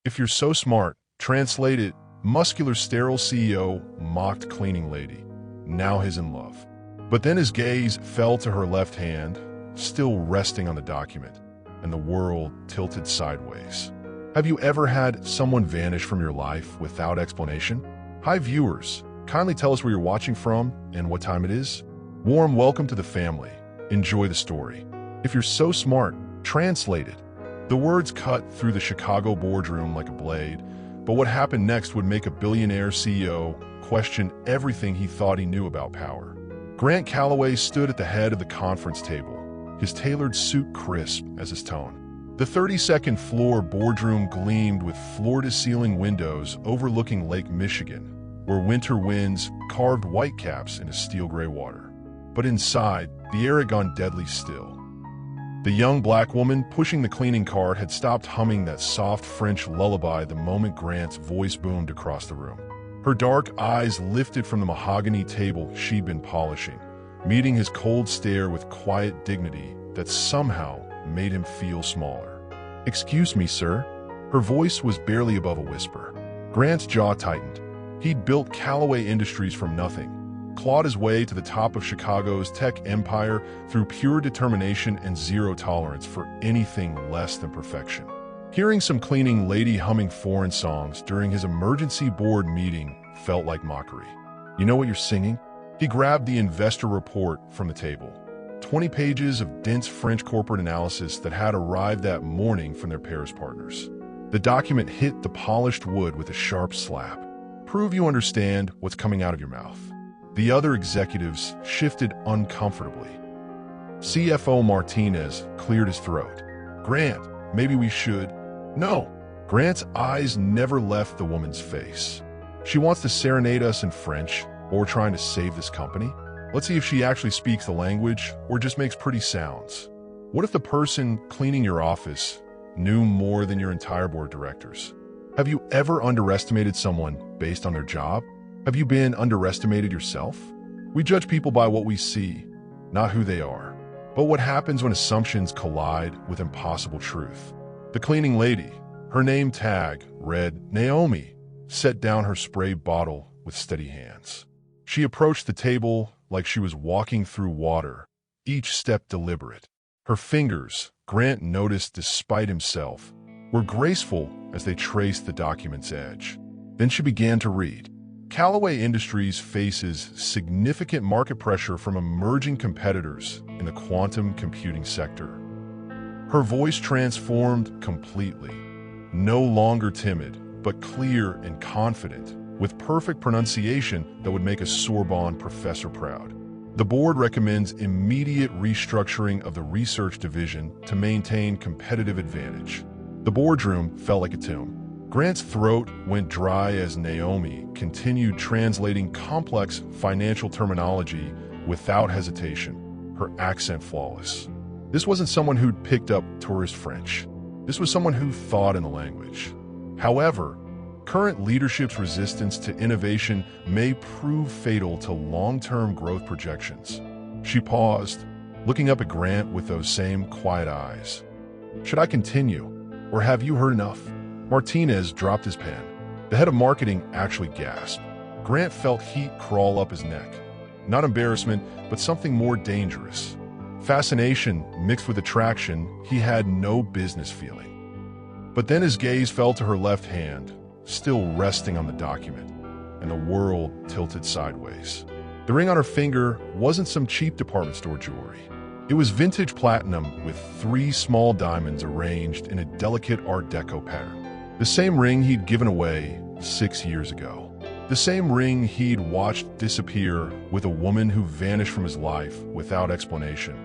If you're so smart, translate it, muscular sterile CEO mocked cleaning lady. Now he's in love. But then his gaze fell to her left hand, still resting on the document, and the world tilted sideways. Have you ever had someone vanish from your life without explanation? Hi viewers, kindly tell us where you're watching from and what time it is. Warm welcome to the family. Enjoy the story. If you're so smart, translate it. The words cut through the Chicago boardroom like a blade, but what happened next would make a billionaire CEO question everything he thought he knew about power. Grant Calloway stood at the head of the conference table, his tailored suit crisp as his tone. The 32nd floor boardroom gleamed with floor-to-ceiling windows overlooking Lake Michigan, where winter winds carved whitecaps into steel-gray water. But inside, the air had gone deadly still. The young black woman pushing the cleaning cart had stopped humming that soft French lullaby the moment Grant's voice boomed across the room. Her dark eyes lifted from the mahogany table she'd been polishing, meeting his cold stare with quiet dignity that somehow made him feel smaller. "Excuse me, sir." Her voice was barely above a whisper. Grant's jaw tightened. He'd built Calloway Industries from nothing, clawed his way to the top of Chicago's tech empire through pure determination and zero tolerance for anything less than perfection. Hearing some cleaning lady humming foreign songs during his emergency board meeting felt like mockery. "You know what you're singing?" He grabbed the investor report from the table. 20 pages of dense French corporate analysis that had arrived that morning from their Paris partners. The document hit the polished wood with a sharp slap. "Prove you understand what's coming out of your mouth." The other executives shifted uncomfortably. CFO Martinez cleared his throat. "Grant, maybe we should—" "No." Grant's eyes never left the woman's face. "She wants to serenade us in French, or trying to save this company? Let's see if she actually speaks the language or just makes pretty sounds. What if the person cleaning your office knew more than your entire board of directors? Have you ever underestimated someone based on their job? Have you been underestimated yourself? We judge people by what we see, not who they are. But what happens when assumptions collide with impossible truth?" The cleaning lady, her name tag read Naomi, set down her spray bottle with steady hands. She approached the table like she was walking through water, each step deliberate. Her fingers, Grant noticed despite himself, were graceful as they traced the document's edge. Then she began to read. "Calloway Industries faces significant market pressure from emerging competitors in the quantum computing sector." Her voice transformed completely. No longer timid, but clear and confident, with perfect pronunciation that would make a Sorbonne professor proud. "The board recommends immediate restructuring of the research division to maintain competitive advantage." The boardroom felt like a tomb. Grant's throat went dry as Naomi continued translating complex financial terminology without hesitation, her accent flawless. This wasn't someone who'd picked up tourist French. This was someone who thought in the language. However, current leadership's resistance to innovation may prove fatal to long-term growth projections. She paused, looking up at Grant with those same quiet eyes. "Should I continue, or have you heard enough?" Martinez dropped his pen. The head of marketing actually gasped. Grant felt heat crawl up his neck. Not embarrassment, but something more dangerous. Fascination mixed with attraction he had no business feeling. But then his gaze fell to her left hand, still resting on the document, and the world tilted sideways. The ring on her finger wasn't some cheap department store jewelry. It was vintage platinum with 3 small diamonds arranged in a delicate Art Deco pattern. The same ring he'd given away 6 years ago. The same ring he'd watched disappear with a woman who vanished from his life without explanation,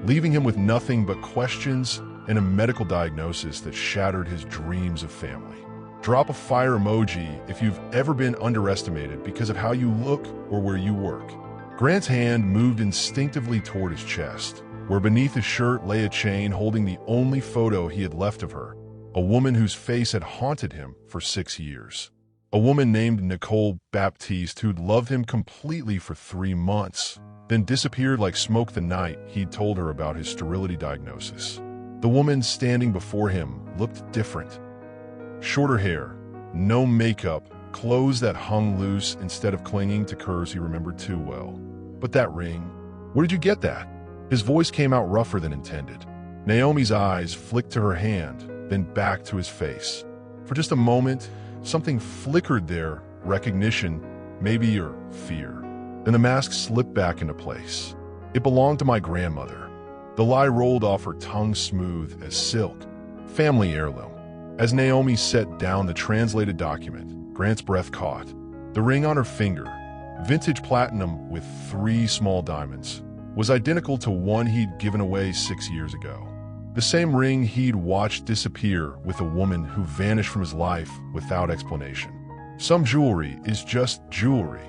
leaving him with nothing but questions and a medical diagnosis that shattered his dreams of family. Drop a fire emoji if you've ever been underestimated because of how you look or where you work. Grant's hand moved instinctively toward his chest, where beneath his shirt lay a chain holding the only photo he had left of her, a woman whose face had haunted him for 6 years. A woman named Nicole Baptiste who'd loved him completely for 3 months, then disappeared like smoke the night he'd told her about his sterility diagnosis. The woman standing before him looked different. Shorter hair, no makeup, clothes that hung loose instead of clinging to curves he remembered too well. But that ring, where did you get that? His voice came out rougher than intended. Naomi's eyes flicked to her hand, then back to his face. For just a moment, something flickered there, recognition, maybe or fear. Then the mask slipped back into place. It belonged to my grandmother. The lie rolled off her tongue smooth as silk. Family heirloom. As Naomi set down the translated document, Grant's breath caught. The ring on her finger, vintage platinum with 3 small diamonds, was identical to one he'd given away 6 years ago. The same ring he'd watched disappear with a woman who vanished from his life without explanation. Some jewelry is just jewelry,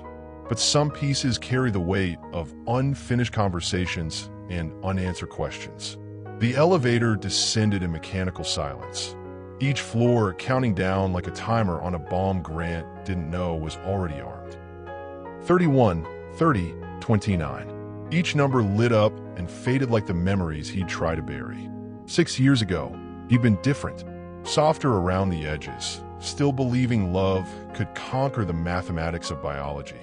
but some pieces carry the weight of unfinished conversations and unanswered questions. The elevator descended in mechanical silence, each floor counting down like a timer on a bomb Grant didn't know was already armed. 31, 30, 29. Each number lit up and faded like the memories he'd tried to bury. 6 years ago, he'd been different, softer around the edges, still believing love could conquer the mathematics of biology.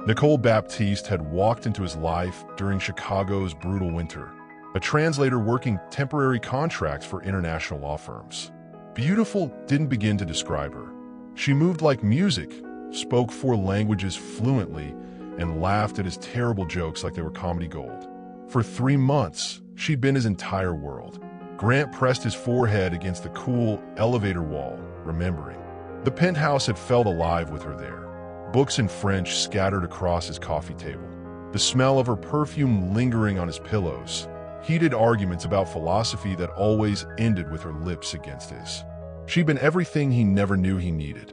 Nicole Baptiste had walked into his life during Chicago's brutal winter, a translator working temporary contracts for international law firms. Beautiful didn't begin to describe her. She moved like music, spoke 4 languages fluently, and laughed at his terrible jokes like they were comedy gold. For 3 months, she'd been his entire world. Grant pressed his forehead against the cool elevator wall, remembering. The penthouse had felt alive with her there. Books in French scattered across his coffee table. The smell of her perfume lingering on his pillows. Heated arguments about philosophy that always ended with her lips against his. She'd been everything he never knew he needed.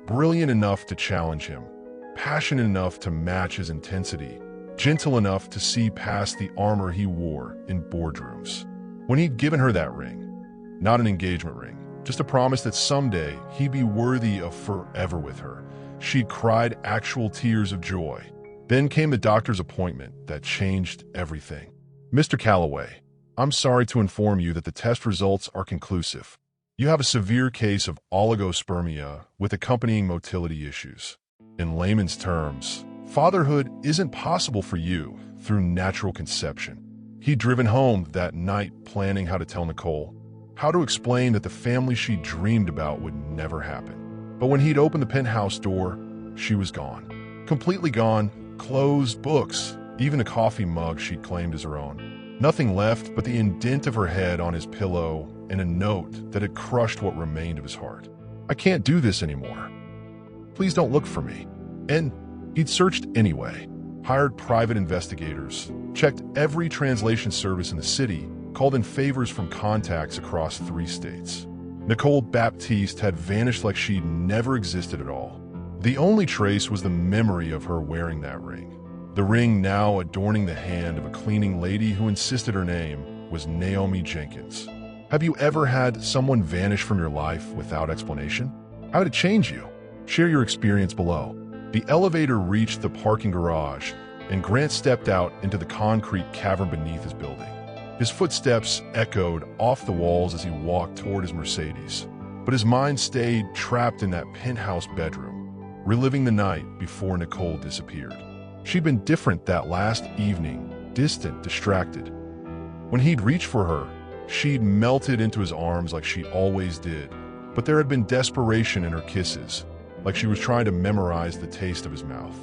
Brilliant enough to challenge him, passionate enough to match his intensity, gentle enough to see past the armor he wore in boardrooms. When he'd given her that ring, not an engagement ring, just a promise that someday he'd be worthy of forever with her, she'd cried actual tears of joy. Then came the doctor's appointment that changed everything. Mr. Calloway, I'm sorry to inform you that the test results are conclusive. You have a severe case of oligospermia with accompanying motility issues. In layman's terms, fatherhood isn't possible for you through natural conception. He'd driven home that night planning how to tell Nicole, how to explain that the family she dreamed about would never happen. But when he'd opened the penthouse door, she was gone. Completely gone, clothes, books, even a coffee mug she'd claimed as her own. Nothing left but the indent of her head on his pillow and a note that had crushed what remained of his heart. I can't do this anymore. Please don't look for me. And he'd searched anyway, hired private investigators, checked every translation service in the city, called in favors from contacts across 3 states. Nicole Baptiste had vanished like she'd never existed at all. The only trace was the memory of her wearing that ring. The ring now adorning the hand of a cleaning lady who insisted her name was Naomi Jenkins. Have you ever had someone vanish from your life without explanation? How did it change you? Share your experience below. The elevator reached the parking garage, and Grant stepped out into the concrete cavern beneath his building. His footsteps echoed off the walls as he walked toward his Mercedes, but his mind stayed trapped in that penthouse bedroom, reliving the night before Nicole disappeared. She'd been different that last evening, distant, distracted. When he'd reached for her, she'd melted into his arms like she always did, but there had been desperation in her kisses, like she was trying to memorize the taste of his mouth.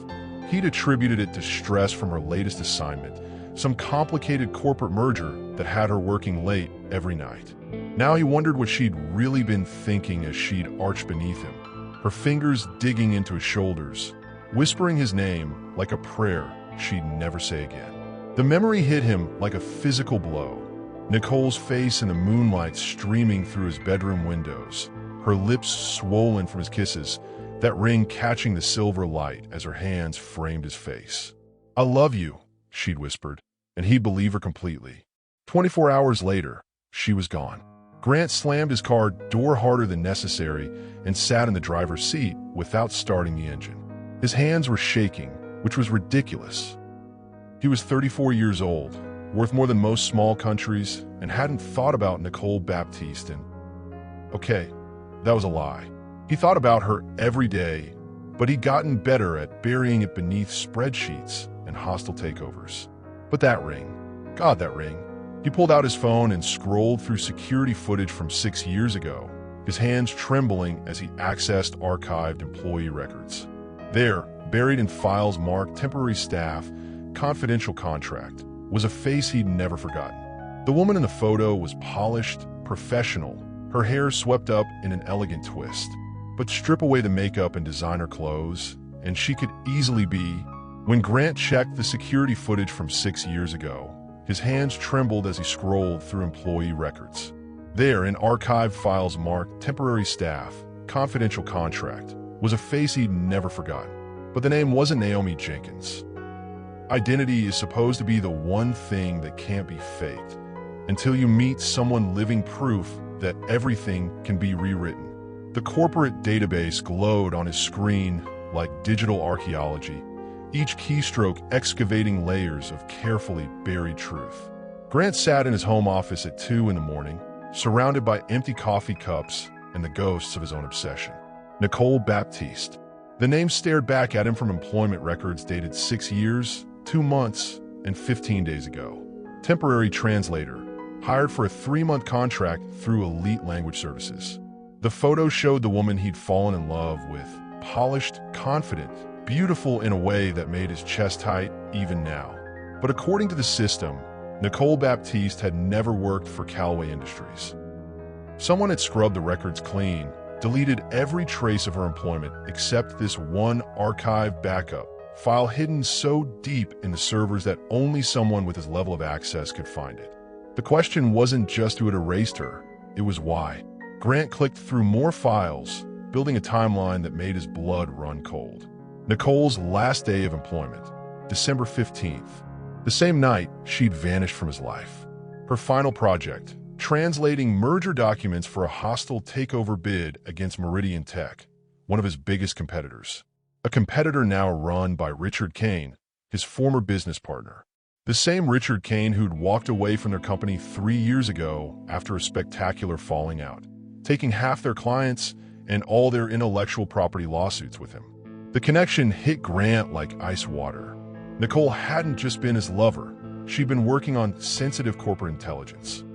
He'd attributed it to stress from her latest assignment, some complicated corporate merger that had her working late every night. Now he wondered what she'd really been thinking as she'd arched beneath him, her fingers digging into his shoulders, whispering his name like a prayer she'd never say again. The memory hit him like a physical blow. Nicole's face in the moonlight streaming through his bedroom windows, her lips swollen from his kisses, that ring catching the silver light as her hands framed his face. I love you, she'd whispered, and he'd believe her completely. 24 hours later, she was gone. Grant slammed his car door harder than necessary and sat in the driver's seat without starting the engine. His hands were shaking, which was ridiculous. He was 34 years old, worth more than most small countries, and hadn't thought about Nicole Baptiste in, okay, That was a lie. He thought about her every day, but he'd gotten better at burying it beneath spreadsheets and hostile takeovers. But that ring, God, that ring. He pulled out his phone and scrolled through security footage from 6 years ago, his hands trembling as he accessed archived employee records. There, buried in files marked temporary staff, confidential contract, was a face he'd never forgotten. The woman in the photo was polished, professional, her hair swept up in an elegant twist. But strip away the makeup and designer clothes, and she could easily be. When Grant checked the security footage from 6 years ago, his hands trembled as he scrolled through employee records. There, in archived files marked temporary staff, confidential contract, was a face he'd never forgotten. But the name wasn't Naomi Jenkins. Identity is supposed to be the one thing that can't be faked, until you meet someone living proof that everything can be rewritten. The corporate database glowed on his screen like digital archaeology, each keystroke excavating layers of carefully buried truth. Grant sat in his home office at 2 in the morning, surrounded by empty coffee cups and the ghosts of his own obsession. Nicole Baptiste. The name stared back at him from employment records dated 6 years, 2 months, and 15 days ago. Temporary translator, hired for a 3-month contract through Elite Language Services. The photo showed the woman he'd fallen in love with, polished, confident, beautiful in a way that made his chest tight even now. But according to the system, Nicole Baptiste had never worked for Callaway Industries. Someone had scrubbed the records clean, deleted every trace of her employment except this one archive backup file hidden so deep in the servers that only someone with his level of access could find it. The question wasn't just who had erased her, it was why. Grant clicked through more files, building a timeline that made his blood run cold. Nicole's last day of employment, December 15th. The same night, she'd vanished from his life. Her final project, translating merger documents for a hostile takeover bid against Meridian Tech, one of his biggest competitors. A competitor now run by Richard Kane, his former business partner. The same Richard Kane who'd walked away from their company 3 years ago after a spectacular falling out, taking half their clients and all their intellectual property lawsuits with him. The connection hit Grant like ice water. Nicole hadn't just been his lover, she'd been working on sensitive corporate intelligence.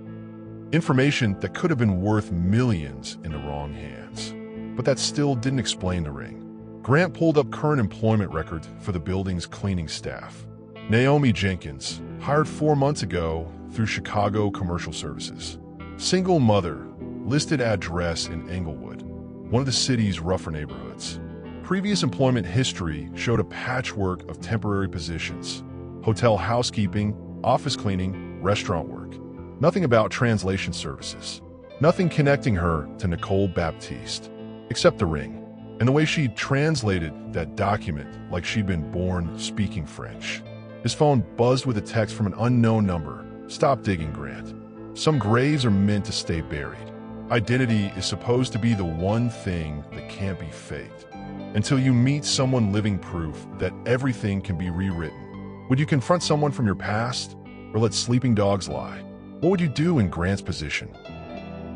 Information that could have been worth millions in the wrong hands. But that still didn't explain the ring. Grant pulled up current employment records for the building's cleaning staff. Naomi Jenkins, hired 4 months ago through Chicago Commercial Services. Single mother, listed address in Englewood, one of the city's rougher neighborhoods. Previous employment history showed a patchwork of temporary positions: hotel housekeeping, office cleaning, restaurant work. Nothing about translation services. Nothing connecting her to Nicole Baptiste, except the ring, and the way she'd translated that document like she'd been born speaking French. His phone buzzed with a text from an unknown number. "Stop digging, Grant. Some graves are meant to stay buried. Identity is supposed to be the one thing that can't be faked. Until you meet someone living proof that everything can be rewritten. Would you confront someone from your past, or let sleeping dogs lie? What would you do in Grant's position?"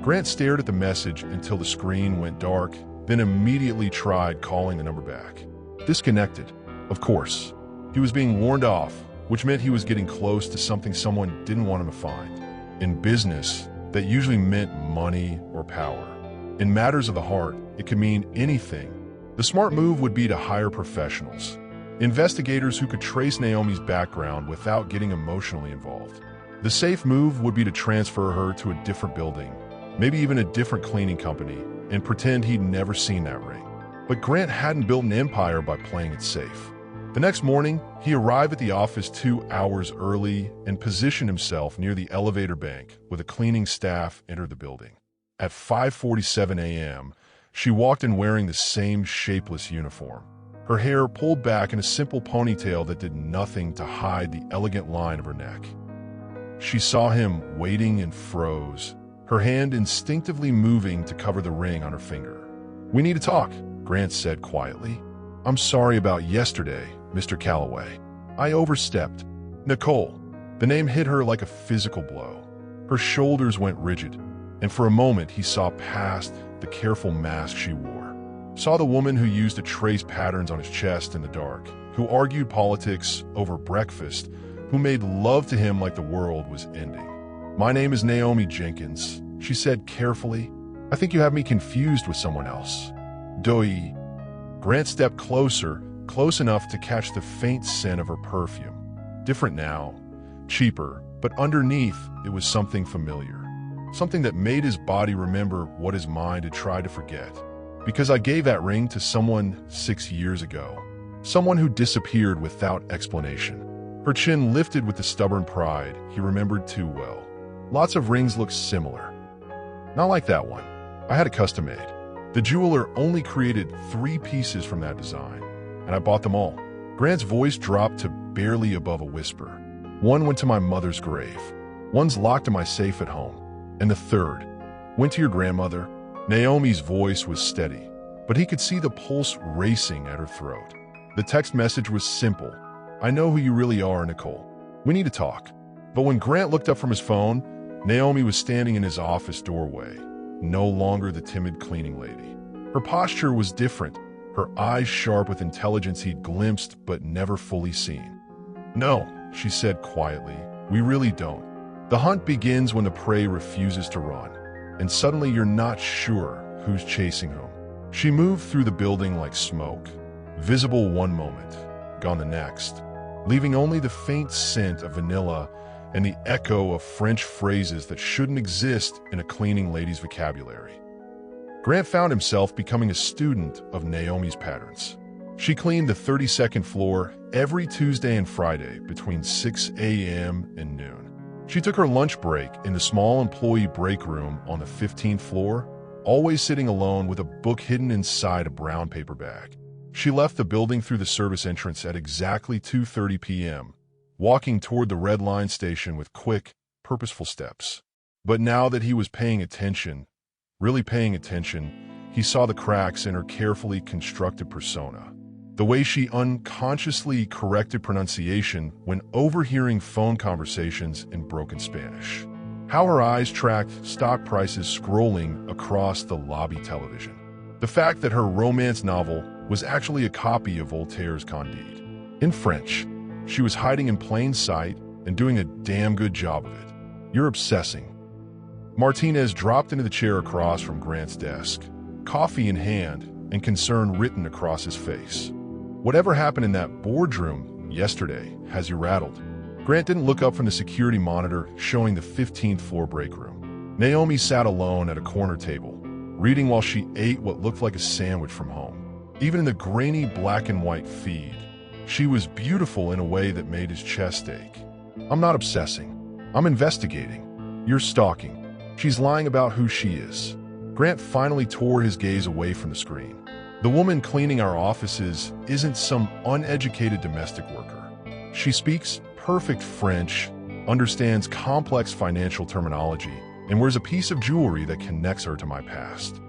Grant stared at the message until the screen went dark, then immediately tried calling the number back. Disconnected. Of course. He was being warned off, which meant he was getting close to something someone didn't want him to find. In business, that usually meant money or power. In matters of the heart, it could mean anything. The smart move would be to hire professionals, investigators who could trace Naomi's background without getting emotionally involved. The safe move would be to transfer her to a different building, maybe even a different cleaning company, and pretend he'd never seen that ring. But Grant hadn't built an empire by playing it safe. The next morning, he arrived at the office 2 hours early and positioned himself near the elevator bank where the cleaning staff entered the building. At 5:47 a.m., she walked in wearing the same shapeless uniform. Her hair pulled back in a simple ponytail that did nothing to hide the elegant line of her neck. She saw him waiting and froze, her hand instinctively moving to cover the ring on her finger. "We need to talk," Grant said quietly. "I'm sorry about yesterday, Mr. Callaway. I overstepped." Nicole. The name hit her like a physical blow. Her shoulders went rigid, and for a moment he saw past the careful mask she wore. Saw the woman who used to trace patterns on his chest in the dark, who argued politics over breakfast, who made love to him like the world was ending. "My name is Naomi Jenkins," she said carefully. "I think you have me confused with someone else." "Doi." Grant stepped closer, close enough to catch the faint scent of her perfume. Different now, cheaper, but underneath it was something familiar. Something that made his body remember what his mind had tried to forget. "Because I gave that ring to someone 6 years ago. Someone who disappeared without explanation." Her chin lifted with the stubborn pride he remembered too well. "Lots of rings look similar. Not like that one. I had it custom made. The jeweler only created 3 pieces from that design, and I bought them all." Grant's voice dropped to barely above a whisper. "One went to my mother's grave. One's locked in my safe at home. And the third went to your grandmother." Naomi's voice was steady, but he could see the pulse racing at her throat. The text message was simple. "I know who you really are, Nicole. We need to talk." But when Grant looked up from his phone, Naomi was standing in his office doorway, no longer the timid cleaning lady. Her posture was different, her eyes sharp with intelligence he'd glimpsed but never fully seen. "No," she said quietly, "we really don't. The hunt begins when the prey refuses to run, and suddenly you're not sure who's chasing whom." She moved through the building like smoke, visible one moment, gone the next, leaving only the faint scent of vanilla and the echo of French phrases that shouldn't exist in a cleaning lady's vocabulary. Grant found himself becoming a student of Naomi's patterns. She cleaned the 32nd floor every Tuesday and Friday between 6 a.m. and noon. She took her lunch break in the small employee break room on the 15th floor, always sitting alone with a book hidden inside a brown paper bag. She left the building through the service entrance at exactly 2:30 p.m., walking toward the Red Line station with quick, purposeful steps. But now that he was paying attention, really paying attention, he saw the cracks in her carefully constructed persona. The way she unconsciously corrected pronunciation when overhearing phone conversations in broken Spanish. How her eyes tracked stock prices scrolling across the lobby television. The fact that her romance novel was actually a copy of Voltaire's Candide. In French, she was hiding in plain sight and doing a damn good job of it. "You're obsessing." Martinez dropped into the chair across from Grant's desk, coffee in hand and concern written across his face. "Whatever happened in that boardroom yesterday has you rattled." Grant didn't look up from the security monitor showing the 15th floor break room. Naomi sat alone at a corner table, reading while she ate what looked like a sandwich from home. Even in the grainy black and white feed, she was beautiful in a way that made his chest ache. "I'm not obsessing. I'm investigating. You're stalking. She's lying about who she is." Grant finally tore his gaze away from the screen. "The woman cleaning our offices isn't some uneducated domestic worker. She speaks perfect French, understands complex financial terminology, and wears a piece of jewelry that connects her to my past."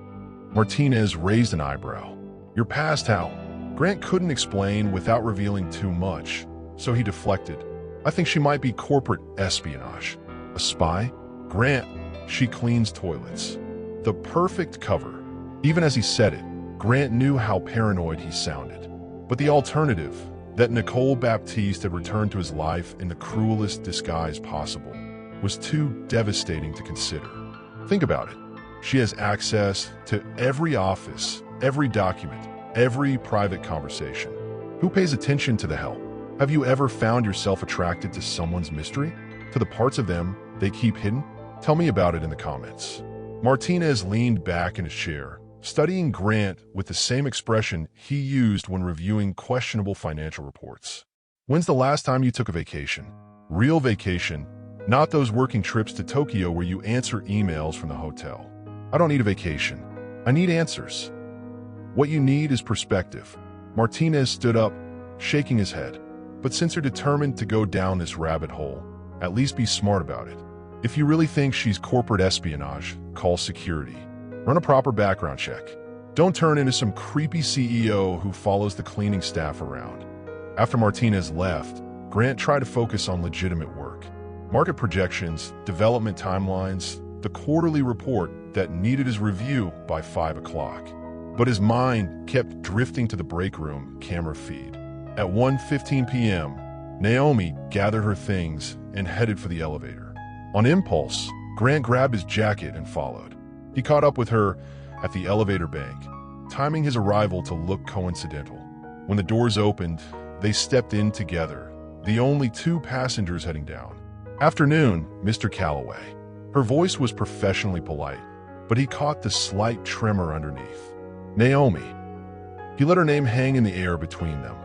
Martinez raised an eyebrow. "Your past how?" Grant couldn't explain without revealing too much, so he deflected. "I think she might be corporate espionage." "A spy?" "Grant, she cleans toilets." The perfect cover. Even as he said it, Grant knew how paranoid he sounded. But the alternative, that Nicole Baptiste had returned to his life in the cruelest disguise possible, was too devastating to consider. Think about it. She has access to every office, every document, every private conversation. Who pays attention to the help? Have you ever found yourself attracted to someone's mystery? To the parts of them they keep hidden? Tell me about it in the comments. Martinez leaned back in his chair, studying Grant with the same expression he used when reviewing questionable financial reports. "When's the last time you took a vacation? Real vacation, not those working trips to Tokyo where you answer emails from the hotel." "I don't need a vacation. I need answers." "What you need is perspective." Martinez stood up, shaking his head. "But since you're determined to go down this rabbit hole, at least be smart about it. If you really think she's corporate espionage, call security. Run a proper background check. Don't turn into some creepy CEO who follows the cleaning staff around." After Martinez left, Grant tried to focus on legitimate work. Market projections, development timelines, the quarterly report that needed his review by 5 o'clock. But his mind kept drifting to the break room camera feed. At 1:15 p.m., Naomi gathered her things and headed for the elevator. On impulse, Grant grabbed his jacket and followed. He caught up with her at the elevator bank, timing his arrival to look coincidental. When the doors opened, they stepped in together, the only two passengers heading down. "Afternoon, Mr. Calloway." Her voice was professionally polite, but he caught the slight tremor underneath. "Naomi." He let her name hang in the air between them,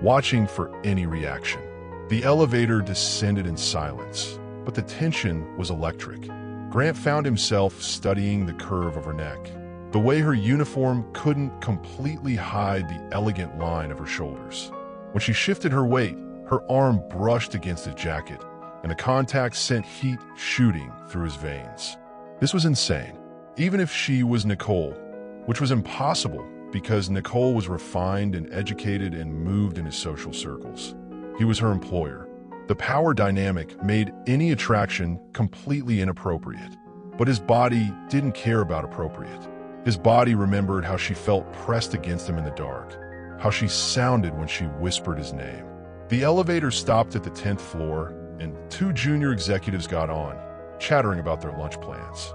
watching for any reaction. The elevator descended in silence, but the tension was electric. Grant found himself studying the curve of her neck, the way her uniform couldn't completely hide the elegant line of her shoulders. When she shifted her weight, her arm brushed against his jacket, and the contact sent heat shooting through his veins. This was insane. Even if she was Nicole, which was impossible because Nicole was refined and educated and moved in his social circles. He was her employer. The power dynamic made any attraction completely inappropriate. But his body didn't care about appropriate. His body remembered how she felt pressed against him in the dark, how she sounded when she whispered his name. The elevator stopped at the 10th floor, and two junior executives got on, chattering about their lunch plans.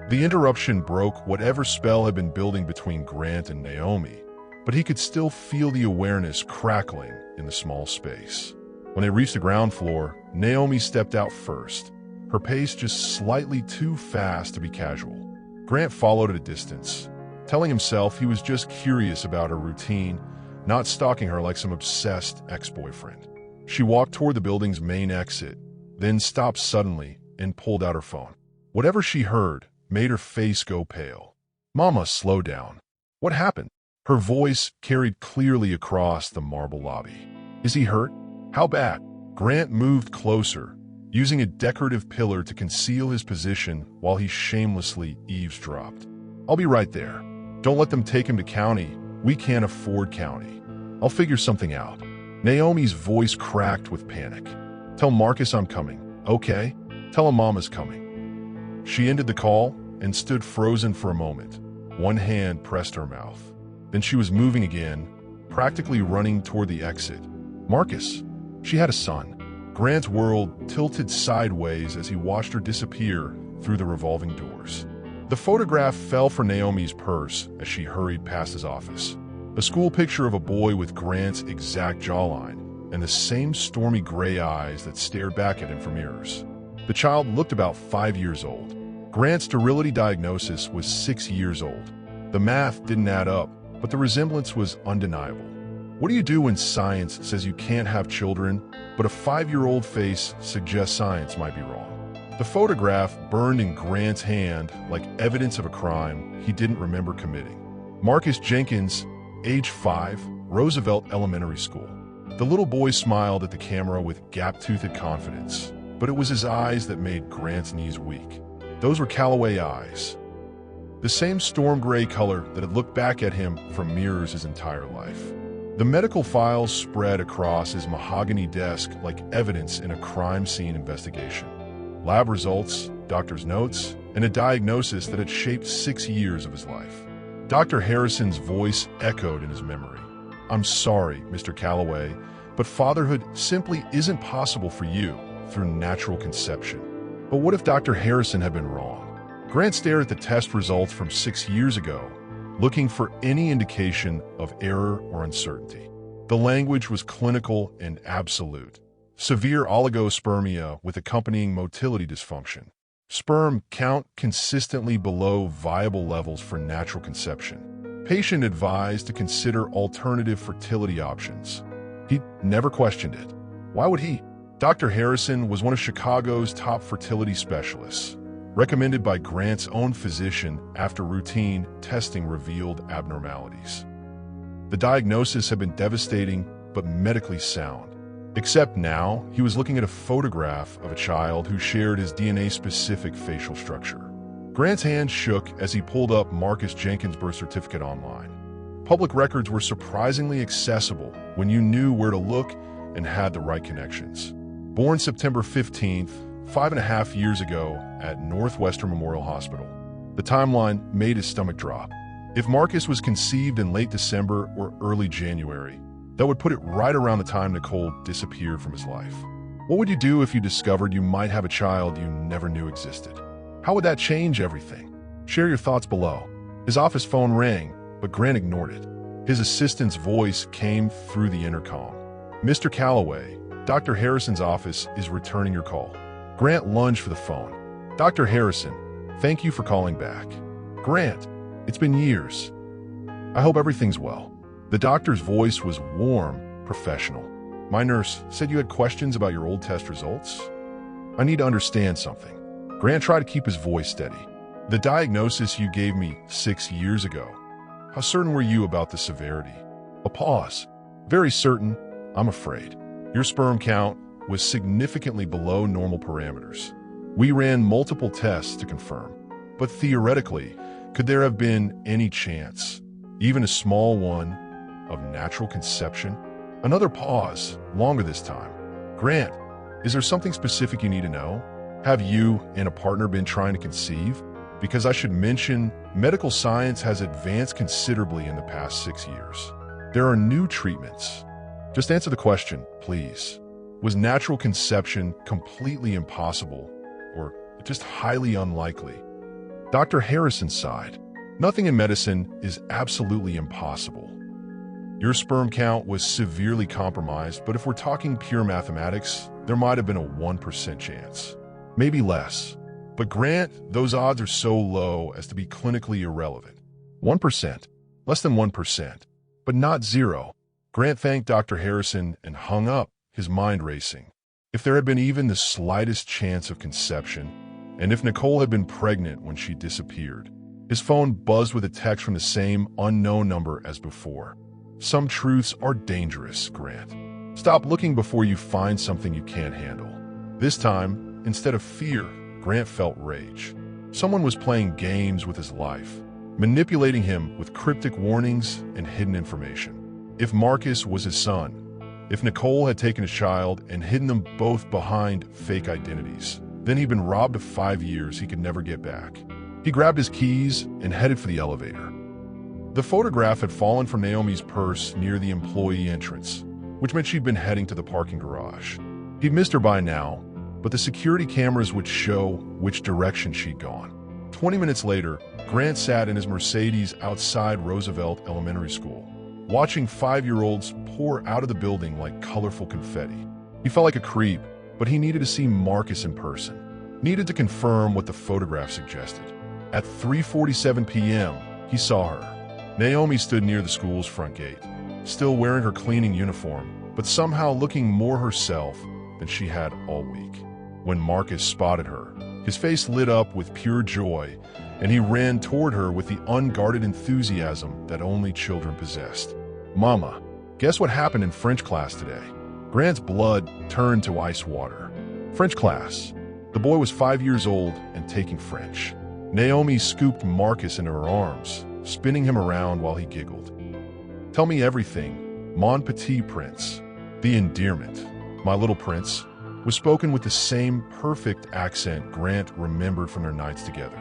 The interruption broke whatever spell had been building between Grant and Naomi, but he could still feel the awareness crackling in the small space. When they reached the ground floor, Naomi stepped out first, her pace just slightly too fast to be casual. Grant followed at a distance, telling himself he was just curious about her routine, not stalking her like some obsessed ex-boyfriend. She walked toward the building's main exit, then stopped suddenly and pulled out her phone. Whatever she heard made her face go pale. "Mama, slow down. What happened?" Her voice carried clearly across the marble lobby. "Is he hurt? How bad?" Grant moved closer, using a decorative pillar to conceal his position while he shamelessly eavesdropped. "I'll be right there. Don't let them take him to county. We can't afford county. I'll figure something out." Naomi's voice cracked with panic. "Tell Marcus I'm coming, okay? Tell him Mama's coming." She ended the call and stood frozen for a moment. One hand pressed her mouth. Then she was moving again, practically running toward the exit. Marcus. She had a son. Grant's world tilted sideways as he watched her disappear through the revolving doors. The photograph fell for Naomi's purse as she hurried past his office. A school picture of a boy with Grant's exact jawline and the same stormy gray eyes that stared back at him from mirrors. The child looked about 5 years old. Grant's sterility diagnosis was 6 years old. The math didn't add up, but the resemblance was undeniable. What do you do when science says you can't have children, but a 5-year-old face suggests science might be wrong? The photograph burned in Grant's hand like evidence of a crime he didn't remember committing. Marcus Jenkins, age 5, Roosevelt Elementary School. The little boy smiled at the camera with gap-toothed confidence, but it was his eyes that made Grant's knees weak. Those were Calloway eyes. The same storm gray color that had looked back at him from mirrors his entire life. The medical files spread across his mahogany desk like evidence in a crime scene investigation. Lab results, doctor's notes, and a diagnosis that had shaped 6 years of his life. Dr. Harrison's voice echoed in his memory. "I'm sorry, Mr. Calloway, but fatherhood simply isn't possible for you through natural conception." But what if Dr. Harrison had been wrong? Grant stared at the test results from 6 years ago, looking for any indication of error or uncertainty. The language was clinical and absolute. Severe oligospermia with accompanying motility dysfunction. Sperm count consistently below viable levels for natural conception. Patient advised to consider alternative fertility options. He never questioned it. Why would he? Dr. Harrison was one of Chicago's top fertility specialists, recommended by Grant's own physician after routine testing revealed abnormalities. The diagnosis had been devastating but medically sound. Except now, he was looking at a photograph of a child who shared his DNA-specific facial structure. Grant's hand shook as he pulled up Marcus Jenkins' birth certificate online. Public records were surprisingly accessible when you knew where to look and had the right connections. Born September 15th, 5.5 years ago at Northwestern Memorial Hospital. The timeline made his stomach drop. If Marcus was conceived in late December or early January, that would put it right around the time Nicole disappeared from his life. What would you do if you discovered you might have a child you never knew existed? How would that change everything? Share your thoughts below. His office phone rang, but Grant ignored it. His assistant's voice came through the intercom. "Mr. Calloway, Dr. Harrison's office is returning your call." Grant lunged for the phone. "Dr. Harrison, thank you for calling back." "Grant, it's been years. I hope everything's well." The doctor's voice was warm, professional. "My nurse said you had questions about your old test results. I need to understand something." Grant tried to keep his voice steady. "The diagnosis you gave me 6 years ago. How certain were you about the severity?" A pause. "Very certain, I'm afraid. Your sperm count was significantly below normal parameters. We ran multiple tests to confirm. But theoretically, could there have been any chance, even a small one, of natural conception?" Another pause, longer this time. "Grant, is there something specific you need to know? Have you and a partner been trying to conceive? Because I should mention, medical science has advanced considerably in the past 6 years. There are new treatments. Just answer the question, please. Was natural conception completely impossible, or just highly unlikely?" Dr. Harrison sighed. "Nothing in medicine is absolutely impossible. Your sperm count was severely compromised, but if we're talking pure mathematics, there might have been a 1% chance. Maybe less. But Grant, those odds are so low as to be clinically irrelevant. 1%, less than 1%, but not zero." Grant thanked Dr. Harrison and hung up, his mind racing. If there had been even the slightest chance of conception, and if Nicole had been pregnant when she disappeared, his phone buzzed with a text from the same unknown number as before. "Some truths are dangerous, Grant. Stop looking before you find something you can't handle." This time, instead of fear, Grant felt rage. Someone was playing games with his life, manipulating him with cryptic warnings and hidden information. If Marcus was his son, if Nicole had taken his child and hidden them both behind fake identities, then he'd been robbed of 5 years he could never get back. He grabbed his keys and headed for the elevator. The photograph had fallen from Naomi's purse near the employee entrance, which meant she'd been heading to the parking garage. He'd missed her by now, but the security cameras would show which direction she'd gone. 20 minutes later, Grant sat in his Mercedes outside Roosevelt Elementary School, watching 5-year-olds pour out of the building like colorful confetti. He felt like a creep, but he needed to see Marcus in person, needed to confirm what the photograph suggested. At 3:47 p.m., he saw her. Naomi stood near the school's front gate, still wearing her cleaning uniform, but somehow looking more herself than she had all week. When Marcus spotted her, his face lit up with pure joy, and he ran toward her with the unguarded enthusiasm that only children possessed. "Mama, guess what happened in French class today?" Grant's blood turned to ice water. French class. The boy was 5 years old and taking French. Naomi scooped Marcus into her arms, spinning him around while he giggled. "Tell me everything, mon petit prince." The endearment, "my little prince," was spoken with the same perfect accent Grant remembered from their nights together.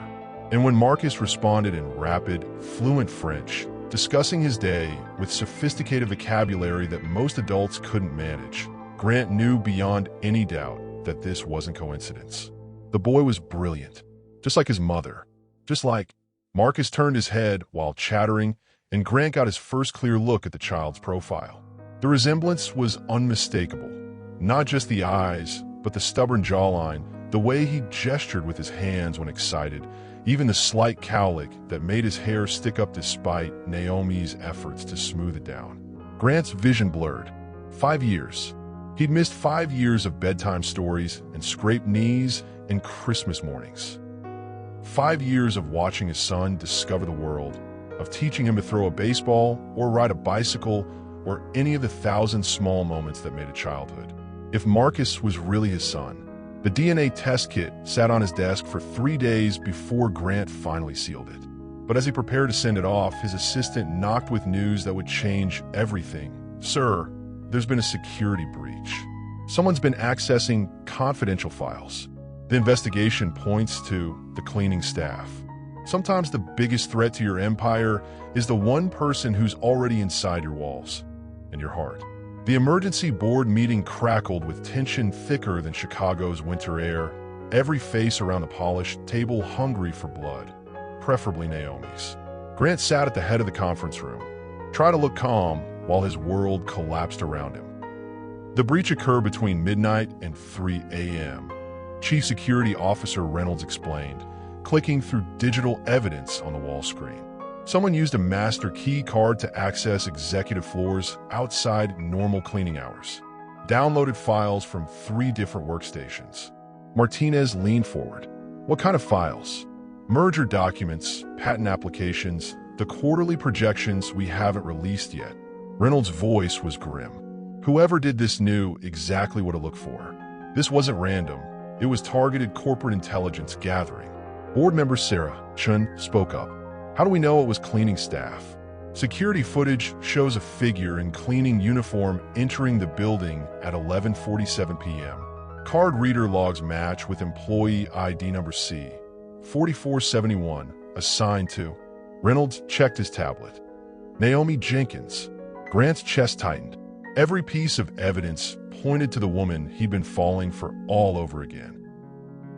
And when Marcus responded in rapid, fluent French, discussing his day with sophisticated vocabulary that most adults couldn't manage, Grant knew beyond any doubt that this wasn't coincidence. The boy was brilliant, just like his mother, just like. Marcus turned his head while chattering, and Grant got his first clear look at the child's profile. The resemblance was unmistakable. Not just the eyes, but the stubborn jawline, the way he gestured with his hands when excited, even the slight cowlick that made his hair stick up despite Naomi's efforts to smooth it down. Grant's vision blurred. 5 years. He'd missed 5 years of bedtime stories and scraped knees and Christmas mornings. 5 years of watching his son discover the world, of teaching him to throw a baseball or ride a bicycle or any of the 1,000 small moments that made a childhood. If Marcus was really his son, the DNA test kit sat on his desk for 3 days before Grant finally sealed it. But as he prepared to send it off, his assistant knocked with news that would change everything. "Sir, there's been a security breach. Someone's been accessing confidential files." The investigation points to the cleaning staff. Sometimes the biggest threat to your empire is the one person who's already inside your walls and your heart. The emergency board meeting crackled with tension thicker than Chicago's winter air, every face around the polished table hungry for blood, preferably Naomi's. Grant sat at the head of the conference room, tried to look calm while his world collapsed around him. The breach occurred between midnight and 3 a.m. Chief Security Officer Reynolds explained, clicking through digital evidence on the wall screen. Someone used a master key card to access executive floors outside normal cleaning hours. Downloaded files from 3 different workstations. Martinez leaned forward. What kind of files? Merger documents, patent applications, the quarterly projections we haven't released yet. Reynolds' voice was grim. Whoever did this knew exactly what to look for. This wasn't random. It was targeted corporate intelligence gathering. Board member Sarah Chun spoke up. How do we know it was cleaning staff? Security footage shows a figure in cleaning uniform entering the building at 11:47 p.m. Card reader logs match with employee ID number C, 4471, assigned to. Reynolds checked his tablet. Naomi Jenkins. Grant's chest tightened. Every piece of evidence pointed to the woman he'd been falling for all over again.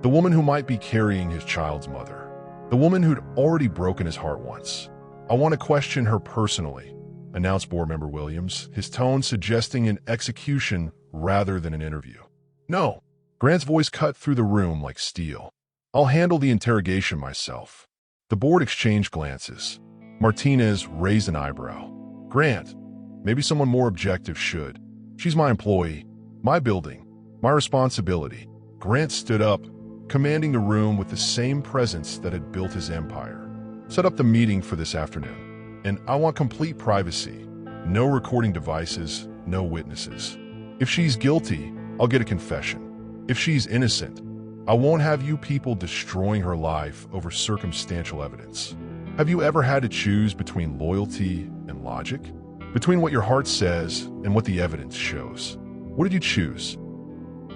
The woman who might be carrying his child's mother. The woman who'd already broken his heart once. I want to question her personally, announced board member Williams, his tone suggesting an execution rather than an interview. No. Grant's voice cut through the room like steel. I'll handle the interrogation myself. The board exchanged glances. Martinez raised an eyebrow. Grant, maybe someone more objective should. She's my employee, my building, my responsibility. Grant stood up, commanding the room with the same presence that had built his empire. Set up the meeting for this afternoon. And I want complete privacy. No recording devices, no witnesses. If she's guilty, I'll get a confession. If she's innocent, I won't have you people destroying her life over circumstantial evidence. Have you ever had to choose between loyalty and logic? Between what your heart says and what the evidence shows? What did you choose?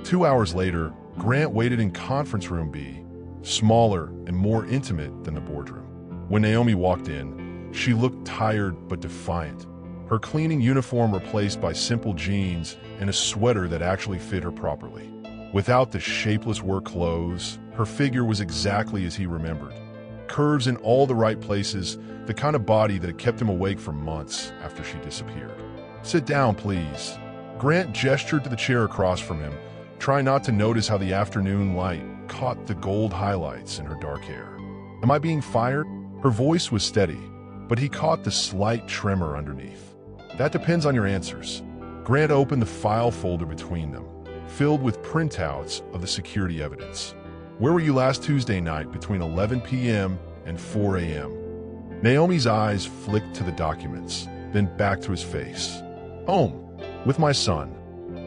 2 hours later, Grant waited in conference room B, smaller and more intimate than the boardroom. When Naomi walked in, she looked tired but defiant, her cleaning uniform replaced by simple jeans and a sweater that actually fit her properly. Without the shapeless work clothes, her figure was exactly as he remembered. Curves in all the right places, the kind of body that had kept him awake for months after she disappeared. Sit down, please. Grant gestured to the chair across from him, trying not to notice how the afternoon light caught the gold highlights in her dark hair. Am I being fired? Her voice was steady, but he caught the slight tremor underneath. That depends on your answers. Grant opened the file folder between them, filled with printouts of the security evidence. Where were you last Tuesday night between 11 p.m. and 4 a.m.? Naomi's eyes flicked to the documents, then back to his face. Home, with my son.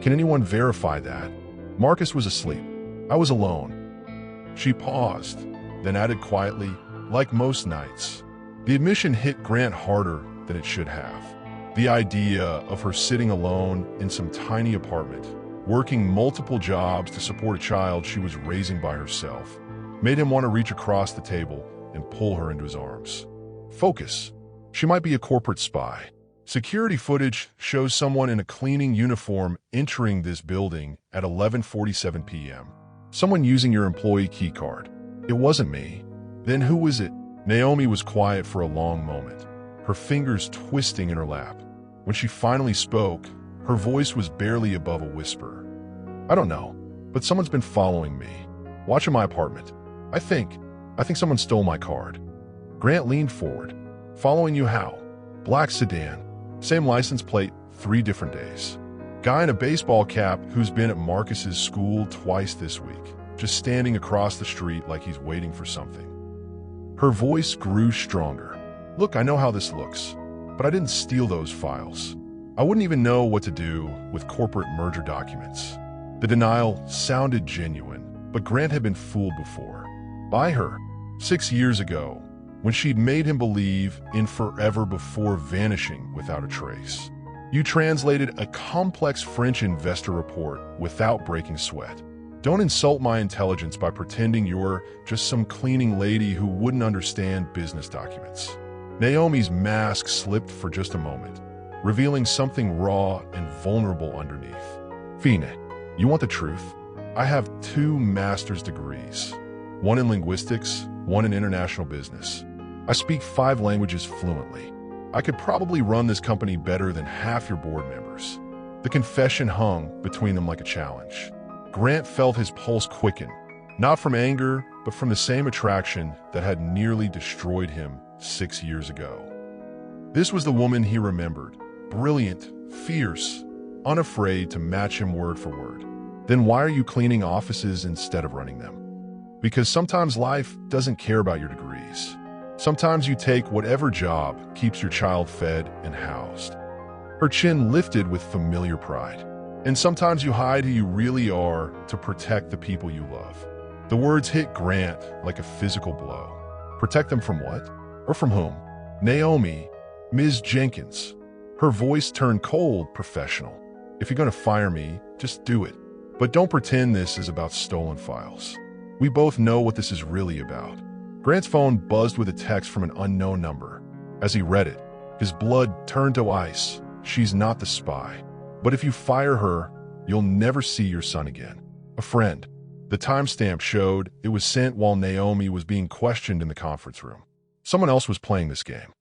Can anyone verify that? Marcus was asleep. I was alone. She paused, then added quietly, like most nights. The admission hit Grant harder than it should have. The idea of her sitting alone in some tiny apartment, working multiple jobs to support a child she was raising by herself, made him want to reach across the table and pull her into his arms. Focus. She might be a corporate spy. Security footage shows someone in a cleaning uniform entering this building at 11:47 p.m. Someone using your employee key card. It wasn't me. Then who was it? Naomi was quiet for a long moment, her fingers twisting in her lap. When she finally spoke, her voice was barely above a whisper. I don't know, but someone's been following me. Watching my apartment. I think someone stole my card. Grant leaned forward. Following you how? Black sedan. Same license plate, 3 different days. Guy in a baseball cap who's been at Marcus's school twice this week, just standing across the street like he's waiting for something. Her voice grew stronger. Look, I know how this looks, but I didn't steal those files. I wouldn't even know what to do with corporate merger documents. The denial sounded genuine, but Grant had been fooled before. By her, 6 years ago, when she'd made him believe in forever before vanishing without a trace. You translated a complex French investor report without breaking sweat. Don't insult my intelligence by pretending you're just some cleaning lady who wouldn't understand business documents. Naomi's mask slipped for just a moment, revealing something raw and vulnerable underneath. Fine, you want the truth? I have 2 master's degrees, one in linguistics, one in international business. I speak 5 languages fluently. I could probably run this company better than half your board members. The confession hung between them like a challenge. Grant felt his pulse quicken, not from anger, but from the same attraction that had nearly destroyed him 6 years ago. This was the woman he remembered, brilliant, fierce, unafraid to match him word for word. Then why are you cleaning offices instead of running them? Because sometimes life doesn't care about your degrees. Sometimes you take whatever job keeps your child fed and housed. Her chin lifted with familiar pride. And sometimes you hide who you really are to protect the people you love. The words hit Grant like a physical blow. Protect them from what? Or from whom? Naomi, Ms. Jenkins. Her voice turned cold, professional. If you're going to fire me, just do it. But don't pretend this is about stolen files. We both know what this is really about. Grant's phone buzzed with a text from an unknown number. As he read it, his blood turned to ice. She's not the spy. But if you fire her, you'll never see your son again. A friend. The timestamp showed it was sent while Naomi was being questioned in the conference room. Someone else was playing this game.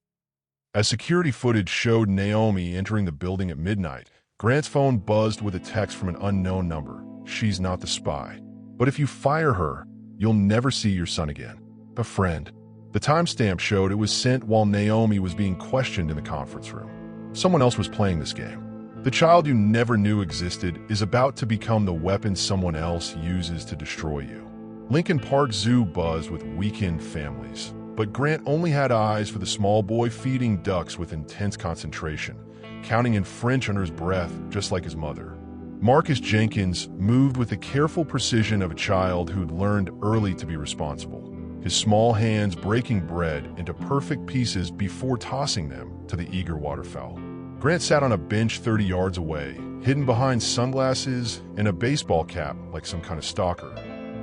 As security footage showed Naomi entering the building at midnight, Grant's phone buzzed with a text from an unknown number. She's not the spy. But if you fire her, you'll never see your son again. A friend. The timestamp showed it was sent while Naomi was being questioned in the conference room. Someone else was playing this game. The child you never knew existed is about to become the weapon someone else uses to destroy you. Lincoln Park Zoo buzzed with weekend families, but Grant only had eyes for the small boy feeding ducks with intense concentration, counting in French under his breath just like his mother. Marcus Jenkins moved with the careful precision of a child who'd learned early to be responsible, his small hands breaking bread into perfect pieces before tossing them to the eager waterfowl. Grant sat on a bench 30 yards away, hidden behind sunglasses and a baseball cap like some kind of stalker,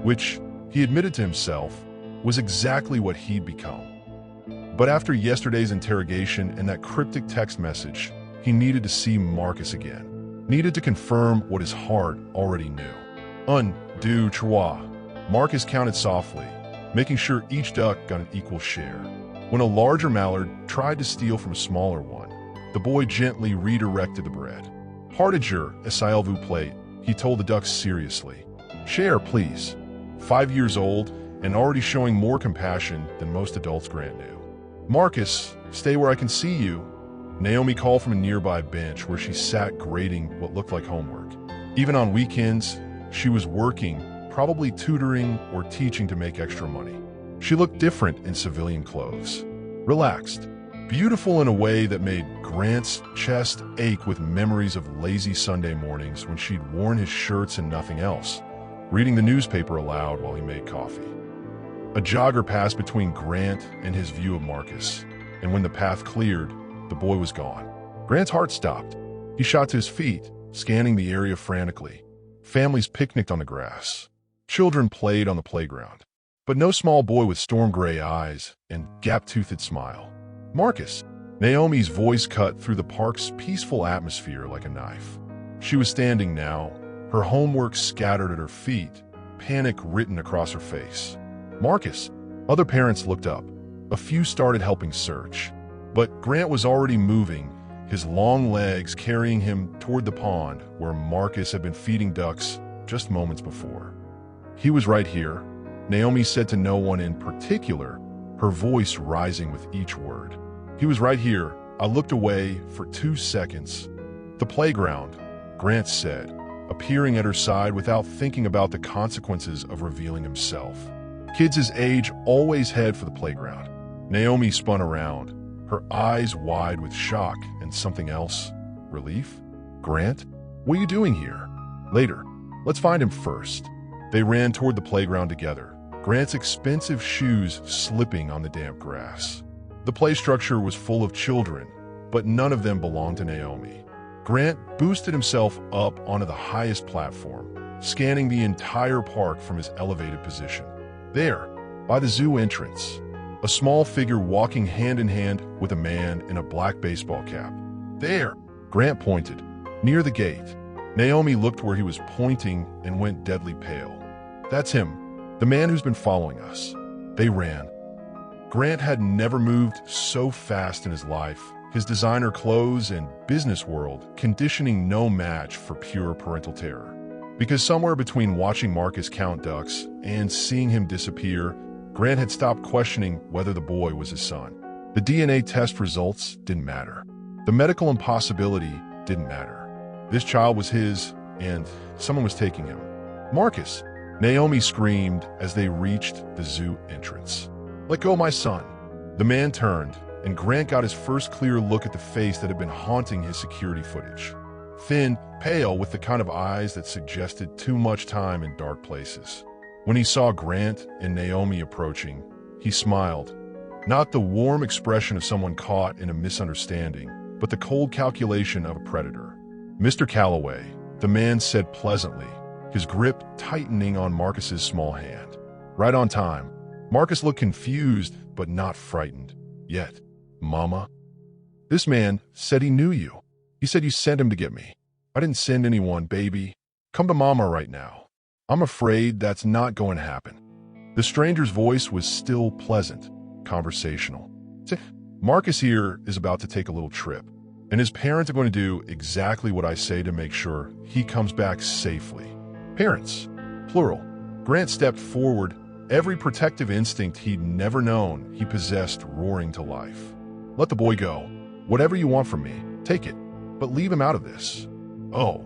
which, he admitted to himself, was exactly what he'd become. But after yesterday's interrogation and that cryptic text message, he needed to see Marcus again, needed to confirm what his heart already knew. 1, 2, 3. Marcus counted softly, making sure each duck got an equal share. When a larger mallard tried to steal from a smaller one, the boy gently redirected the bread. Partager, essayez-vous plate, he told the ducks seriously. Share, please. 5 years old and already showing more compassion than most adults Grant knew. Marcus, stay where I can see you. Naomi called from a nearby bench where she sat grading what looked like homework. Even on weekends, she was working, probably tutoring or teaching to make extra money. She looked different in civilian clothes. Relaxed. Beautiful in a way that made Grant's chest ache with memories of lazy Sunday mornings when she'd worn his shirts and nothing else, reading the newspaper aloud while he made coffee. A jogger passed between Grant and his view of Marcus, and when the path cleared, the boy was gone. Grant's heart stopped. He shot to his feet, scanning the area frantically. Families picnicked on the grass. Children played on the playground. But no small boy with storm gray eyes and gap-toothed smile. Marcus. Naomi's voice cut through the park's peaceful atmosphere like a knife. She was standing now, her homework scattered at her feet, panic written across her face. Marcus. Other parents looked up. A few started helping search. But Grant was already moving, his long legs carrying him toward the pond where Marcus had been feeding ducks just moments before. He was right here, Naomi said to no one in particular, her voice rising with each word. He was right here. I looked away for 2 seconds. The playground, Grant said, appearing at her side without thinking about the consequences of revealing himself. Kids his age always head for the playground. Naomi spun around, her eyes wide with shock and something else. Relief? Grant? What are you doing here? Later. Let's find him first. They ran toward the playground together, Grant's expensive shoes slipping on the damp grass. The play structure was full of children, but none of them belonged to Naomi. Grant boosted himself up onto the highest platform, scanning the entire park from his elevated position. There, by the zoo entrance, a small figure walking hand in hand with a man in a black baseball cap. There, Grant pointed, near the gate. Naomi looked where he was pointing and went deadly pale. That's him, the man who's been following us. They ran. Grant had never moved so fast in his life, his designer clothes and business world conditioning no match for pure parental terror. Because somewhere between watching Marcus count ducks and seeing him disappear, Grant had stopped questioning whether the boy was his son. The DNA test results didn't matter. The medical impossibility didn't matter. This child was his, and someone was taking him. Marcus, Naomi screamed as they reached the zoo entrance. Let go, my son. The man turned, and Grant got his first clear look at the face that had been haunting his security footage. Thin, pale, with the kind of eyes that suggested too much time in dark places. When he saw Grant and Naomi approaching, he smiled. Not the warm expression of someone caught in a misunderstanding, but the cold calculation of a predator. Mr. Calloway, the man said pleasantly, his grip tightening on Marcus's small hand. Right on time. Marcus looked confused, but not frightened. Yet, Mama? This man said he knew you. He said you sent him to get me. I didn't send anyone, baby. Come to Mama right now. I'm afraid that's not going to happen. The stranger's voice was still pleasant, conversational. Marcus here is about to take a little trip, and his parents are going to do exactly what I say to make sure he comes back safely. Parents, plural. Grant stepped forward, every protective instinct he'd never known he possessed roaring to life. Let the boy go. Whatever you want from me, take it, but leave him out of this. Oh,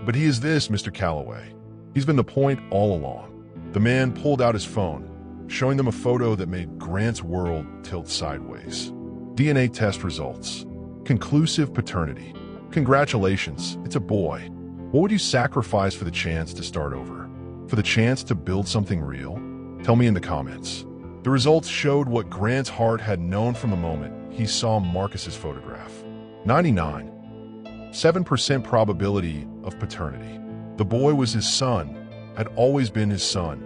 but he is this, Mr. Calloway. He's been the point all along. The man pulled out his phone, showing them a photo that made Grant's world tilt sideways. DNA test results. Conclusive paternity. Congratulations, it's a boy. What would you sacrifice for the chance to start over? For the chance to build something real? Tell me in the comments. The results showed what Grant's heart had known from the moment he saw Marcus's photograph. 99.7% probability of paternity. The boy was his son, had always been his son,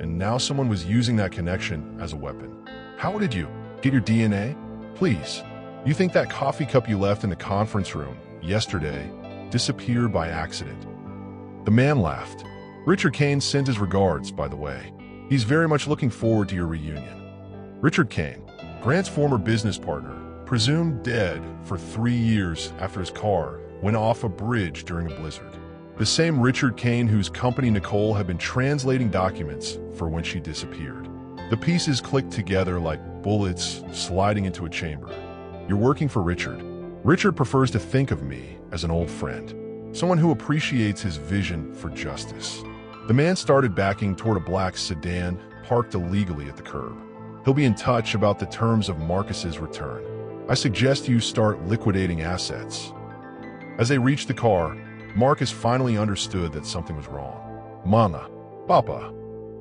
and now someone was using that connection as a weapon. How did you get your DNA? Please, you think that coffee cup you left in the conference room yesterday disappeared by accident? The man laughed. Richard Kane sent his regards, by the way. He's very much looking forward to your reunion. Richard Kane, Grant's former business partner, presumed dead for 3 years after his car went off a bridge during a blizzard. The same Richard Kane whose company Nicole had been translating documents for when she disappeared. The pieces clicked together like bullets sliding into a chamber. You're working for Richard. Richard prefers to think of me as an old friend, someone who appreciates his vision for justice. The man started backing toward a black sedan parked illegally at the curb. He'll be in touch about the terms of Marcus's return. I suggest you start liquidating assets. As they reached the car, Marcus finally understood that something was wrong. Mama, Papa.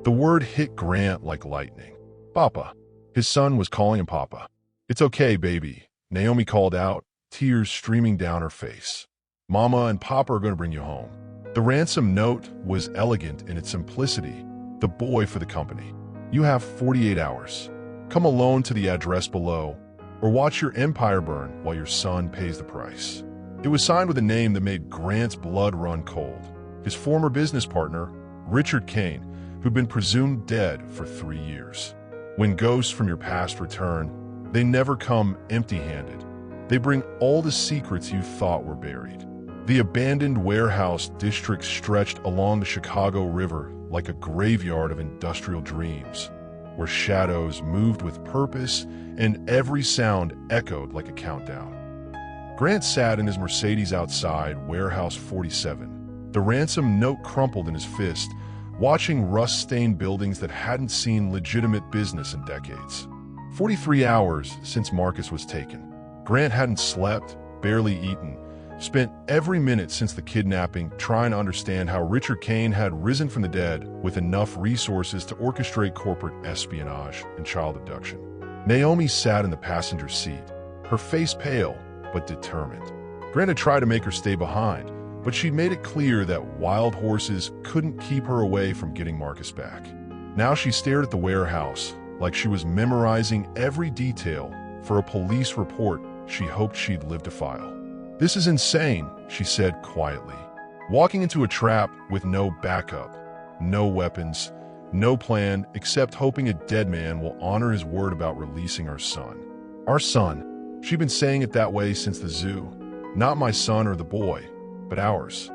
The word hit Grant like lightning. Papa. His son was calling him Papa. It's okay, baby, Naomi called out, tears streaming down her face. Mama and Papa are going to bring you home. The ransom note was elegant in its simplicity, the boy for the company. You have 48 hours. Come alone to the address below, or watch your empire burn while your son pays the price. It was signed with a name that made Grant's blood run cold. His former business partner, Richard Kane, who'd been presumed dead for 3 years. When ghosts from your past return, they never come empty-handed. They bring all the secrets you thought were buried. The abandoned warehouse district stretched along the Chicago River like a graveyard of industrial dreams, where shadows moved with purpose and every sound echoed like a countdown. Grant sat in his Mercedes outside Warehouse 47, the ransom note crumpled in his fist, watching rust-stained buildings that hadn't seen legitimate business in decades. 43 hours since Marcus was taken. Grant hadn't slept, barely eaten, spent every minute since the kidnapping trying to understand how Richard Kane had risen from the dead with enough resources to orchestrate corporate espionage and child abduction. Naomi sat in the passenger seat, her face pale but determined. Grant had tried to make her stay behind, but she'd made it clear that wild horses couldn't keep her away from getting Marcus back. Now she stared at the warehouse like she was memorizing every detail for a police report she hoped she'd live to file. "This is insane," she said quietly. "Walking into a trap with no backup, no weapons, no plan except hoping a dead man will honor his word about releasing our son. Our son." She'd been saying it that way since the zoo. Not my son or the boy, but ours.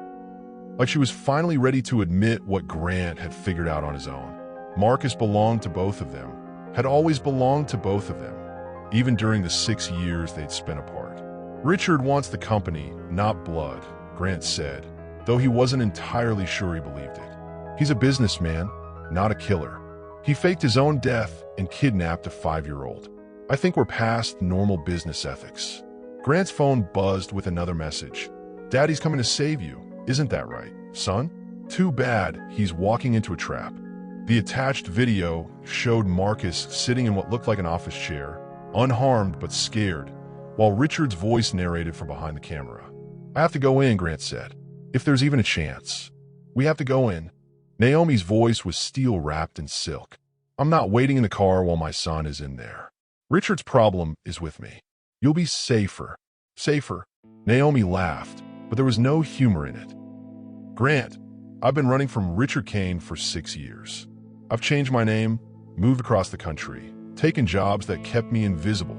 Like she was finally ready to admit what Grant had figured out on his own. Marcus belonged to both of them, had always belonged to both of them, even during the 6 years they'd spent apart. "Richard wants the company, not blood," Grant said, though he wasn't entirely sure he believed it. "He's a businessman, not a killer. He faked his own death and kidnapped a 5-year-old. I think we're past normal business ethics." Grant's phone buzzed with another message. "Daddy's coming to save you. Isn't that right, son?" "Too bad he's walking into a trap." The attached video showed Marcus sitting in what looked like an office chair, unharmed but scared, while Richard's voice narrated from behind the camera. "I have to go in," Grant said. "If there's even a chance. We have to go in." Naomi's voice was steel-wrapped in silk. "I'm not waiting in the car while my son is in there. Richard's problem is with me. You'll be safer." "Safer?" Naomi laughed, but there was no humor in it. "Grant, I've been running from Richard Kane for 6 years. I've changed my name, moved across the country, taken jobs that kept me invisible.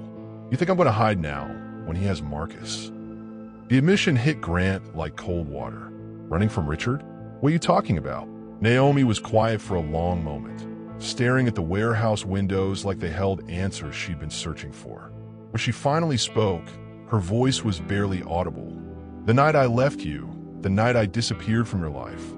You think I'm going to hide now when he has Marcus?" The admission hit Grant like cold water. "Running from Richard? What are you talking about?" Naomi was quiet for a long moment, staring at the warehouse windows like they held answers she'd been searching for. When she finally spoke, her voice was barely audible. "The night I left you, the night I disappeared from your life,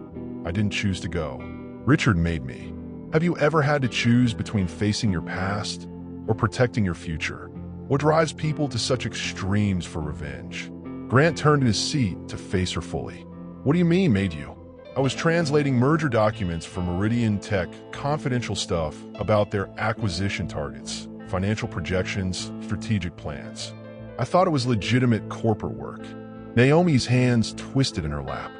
I didn't choose to go. Richard made me. Have you ever had to choose between facing your past or protecting your future? What drives people to such extremes for revenge?" Grant turned in his seat to face her fully. "What do you mean, made you?" "I was translating merger documents for Meridian Tech, confidential stuff about their acquisition targets, financial projections, strategic plans. I thought it was legitimate corporate work." Naomi's hands twisted in her lap.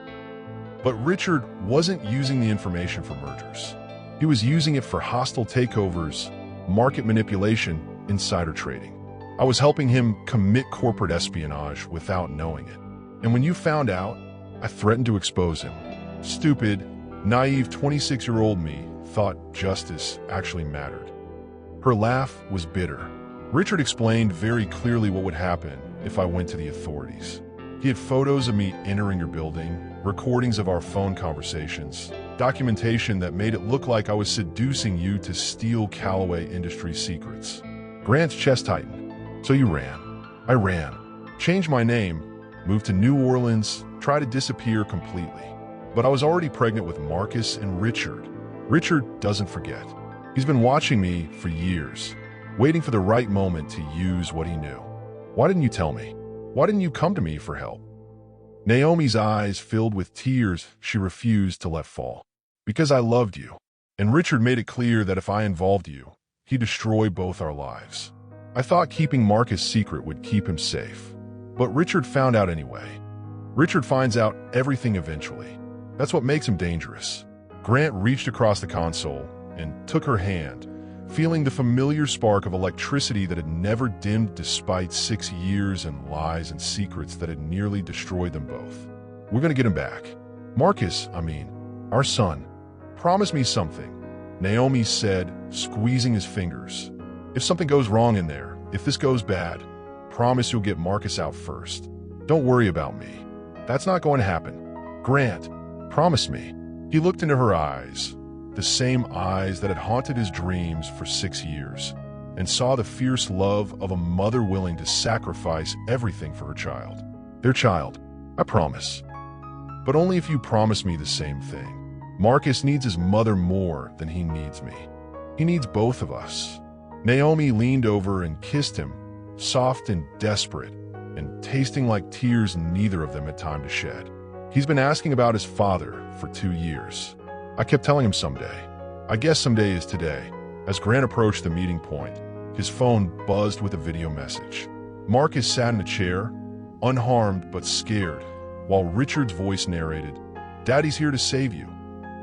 But Richard wasn't using the information for mergers. He was using it for hostile takeovers, market manipulation, insider trading. I was helping him commit corporate espionage without knowing it. And when you found out, I threatened to expose him. Stupid, naive 26-year-old me thought justice actually mattered. Her laugh was bitter. "Richard explained very clearly what would happen if I went to the authorities. He had photos of me entering your building, recordings of our phone conversations, documentation that made it look like I was seducing you to steal Callaway Industries secrets." Grant's chest tightened. "So you ran." "I ran. Changed my name, moved to New Orleans, tried to disappear completely. But I was already pregnant with Marcus and Richard. Richard doesn't forget. He's been watching me for years, waiting for the right moment to use what he knew. Why didn't you tell me? Why didn't you come to me for help?" Naomi's eyes filled with tears she refused to let fall. "Because I loved you. And Richard made it clear that if I involved you, he'd destroy both our lives. I thought keeping Marcus secret would keep him safe. But Richard found out anyway. Richard finds out everything eventually. That's what makes him dangerous." Grant reached across the console and took her hand, feeling the familiar spark of electricity that had never dimmed despite 6 years and lies and secrets that had nearly destroyed them both. "We're gonna get him back. Marcus, our son. Promise me something," Naomi said, squeezing his fingers. "If something goes wrong in there, if this goes bad, promise you'll get Marcus out first. Don't worry about me. That's not going to happen. Grant, promise me." He looked into her eyes, the same eyes that had haunted his dreams for 6 years, and saw the fierce love of a mother willing to sacrifice everything for her child. "Their child, I promise. But only if you promise me the same thing. Marcus needs his mother more than he needs me. He needs both of us." Naomi leaned over and kissed him, soft and desperate, and tasting like tears neither of them had time to shed. "He's been asking about his father for 2 years. I kept telling him someday. I guess someday is today." As Grant approached the meeting point, his phone buzzed with a video message. Marcus sat in a chair, unharmed but scared, while Richard's voice narrated, "Daddy's here to save you.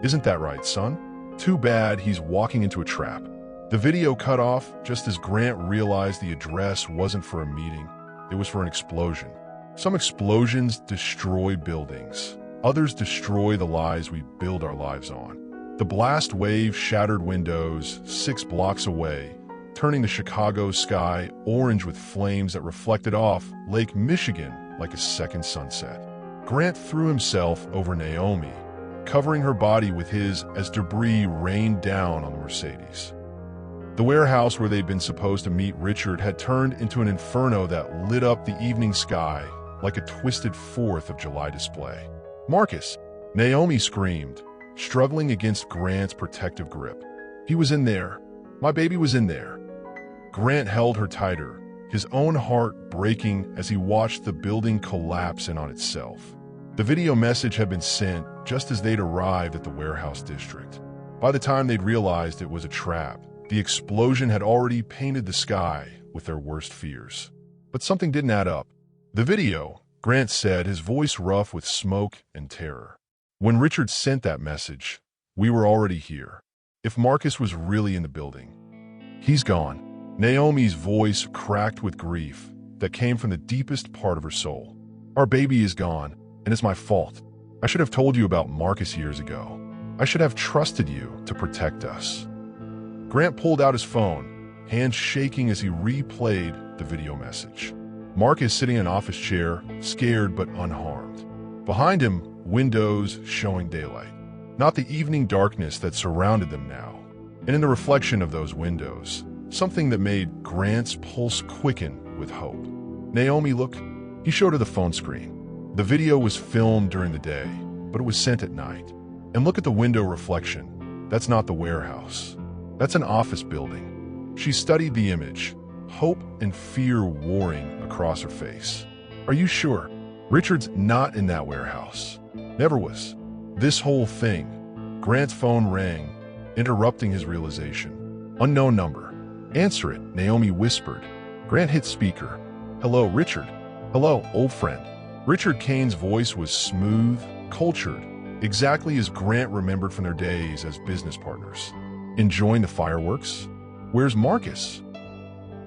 Isn't that right, son? Too bad he's walking into a trap." The video cut off just as Grant realized the address wasn't for a meeting, it was for an explosion. Some explosions destroy buildings. Others destroy the lies we build our lives on. The blast wave shattered windows 6 blocks away, turning the Chicago sky orange with flames that reflected off Lake Michigan like a second sunset. Grant threw himself over Naomi, covering her body with his as debris rained down on the Mercedes. The warehouse where they'd been supposed to meet Richard had turned into an inferno that lit up the evening sky like a twisted 4th of July display. "Marcus!" Naomi screamed, struggling against Grant's protective grip. "He was in there. My baby was in there." Grant held her tighter, his own heart breaking as he watched the building collapse in on itself. The video message had been sent just as they'd arrived at the warehouse district. By the time they'd realized it was a trap, the explosion had already painted the sky with their worst fears. But something didn't add up. The video, Grant said, his voice rough with smoke and terror. "When Richard sent that message, we were already here. If Marcus was really in the building, he's gone." Naomi's voice cracked with grief that came from the deepest part of her soul. "Our baby is gone, and it's my fault. I should have told you about Marcus years ago. I should have trusted you to protect us." Grant pulled out his phone, hands shaking as he replayed the video message. Marcus sitting in an office chair, scared but unharmed. Behind him, windows showing daylight. Not the evening darkness that surrounded them now. And in the reflection of those windows, something that made Grant's pulse quicken with hope. "Naomi, look." He showed her the phone screen. The video was filmed during the day, but it was sent at night. "And look at the window reflection. That's not the warehouse. That's an office building." She studied the image, hope and fear warring across her face. "Are you sure? Richard's not in that warehouse. Never was." This whole thing. Grant's phone rang, interrupting his realization. "Unknown number." "Answer it," Naomi whispered. Grant hit speaker. "Hello, Richard." "Hello, old friend." Richard Kane's voice was smooth, cultured, exactly as Grant remembered from their days as business partners. "Enjoying the fireworks? Where's Marcus?"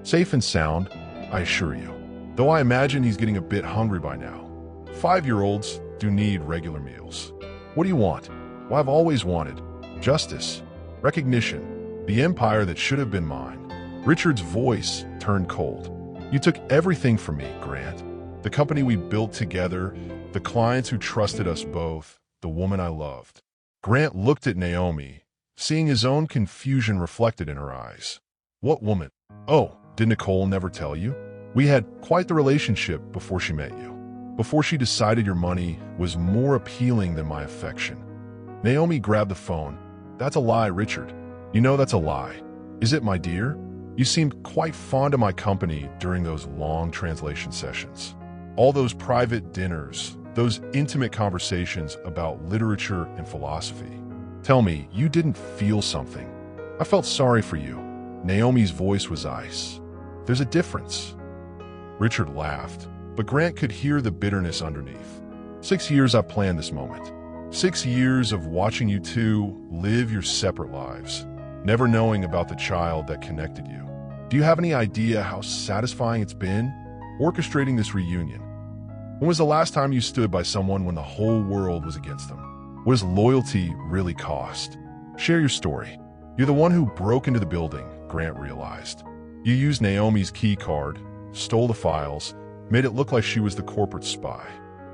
"Safe and sound, I assure you. Though I imagine he's getting a bit hungry by now. 5-year-olds do need regular meals." "What do you want?" "Well, I've always wanted justice, recognition, the empire that should have been mine." Richard's voice turned cold. "You took everything from me, Grant. The company we built together, the clients who trusted us both, the woman I loved." Grant looked at Naomi, seeing his own confusion reflected in her eyes. "What woman?" "Oh, did Nicole never tell you? We had quite the relationship before she met you. Before she decided your money was more appealing than my affection." Naomi grabbed the phone. "That's a lie, Richard. You know that's a lie. Is it, my dear? You seemed quite fond of my company during those long translation sessions. All those private dinners, those intimate conversations about literature and philosophy. Tell me, you didn't feel something?" "I felt sorry for you." Naomi's voice was ice. "There's a difference." Richard laughed, but Grant could hear the bitterness underneath. 6 years I've planned this moment. 6 years of watching you two live your separate lives, never knowing about the child that connected you. Do you have any idea how satisfying it's been, orchestrating this reunion? When was the last time you stood by someone when the whole world was against them? What does loyalty really cost? Share your story. You're the one who broke into the building, Grant realized. You used Naomi's key card, stole the files, made it look like she was the corporate spy.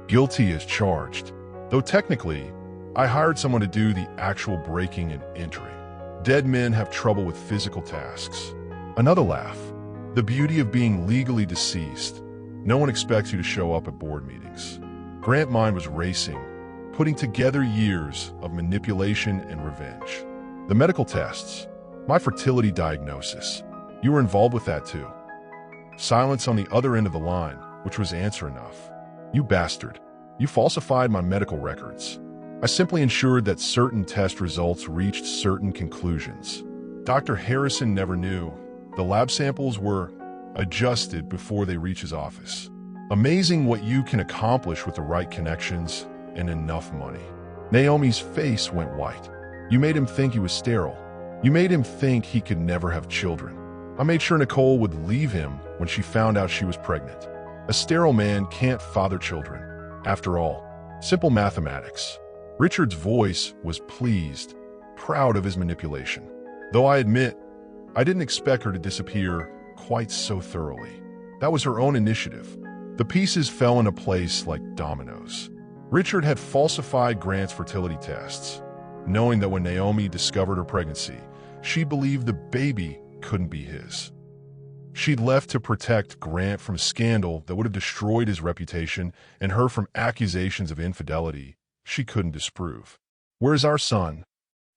Guilty as charged. Though technically, I hired someone to do the actual breaking and entering. Dead men have trouble with physical tasks. Another laugh. The beauty of being legally deceased. No one expects you to show up at board meetings. Grant's mind was racing, putting together years of manipulation and revenge. The medical tests. My fertility diagnosis. You were involved with that too. Silence on the other end of the line, which was answer enough. You bastard. You falsified my medical records. I simply ensured that certain test results reached certain conclusions. Dr. Harrison never knew. The lab samples were adjusted before they reached his office. Amazing what you can accomplish with the right connections and enough money. Naomi's face went white. You made him think he was sterile. You made him think he could never have children. I made sure Nicole would leave him when she found out she was pregnant. A sterile man can't father children. After all, simple mathematics. Richard's voice was pleased, proud of his manipulation. Though I admit, I didn't expect her to disappear quite so thoroughly. That was her own initiative. The pieces fell into place like dominoes. Richard had falsified Grant's fertility tests, knowing that when Naomi discovered her pregnancy, she believed the baby couldn't be his. She'd left to protect Grant from a scandal that would have destroyed his reputation and her from accusations of infidelity she couldn't disprove. "Where's our son?"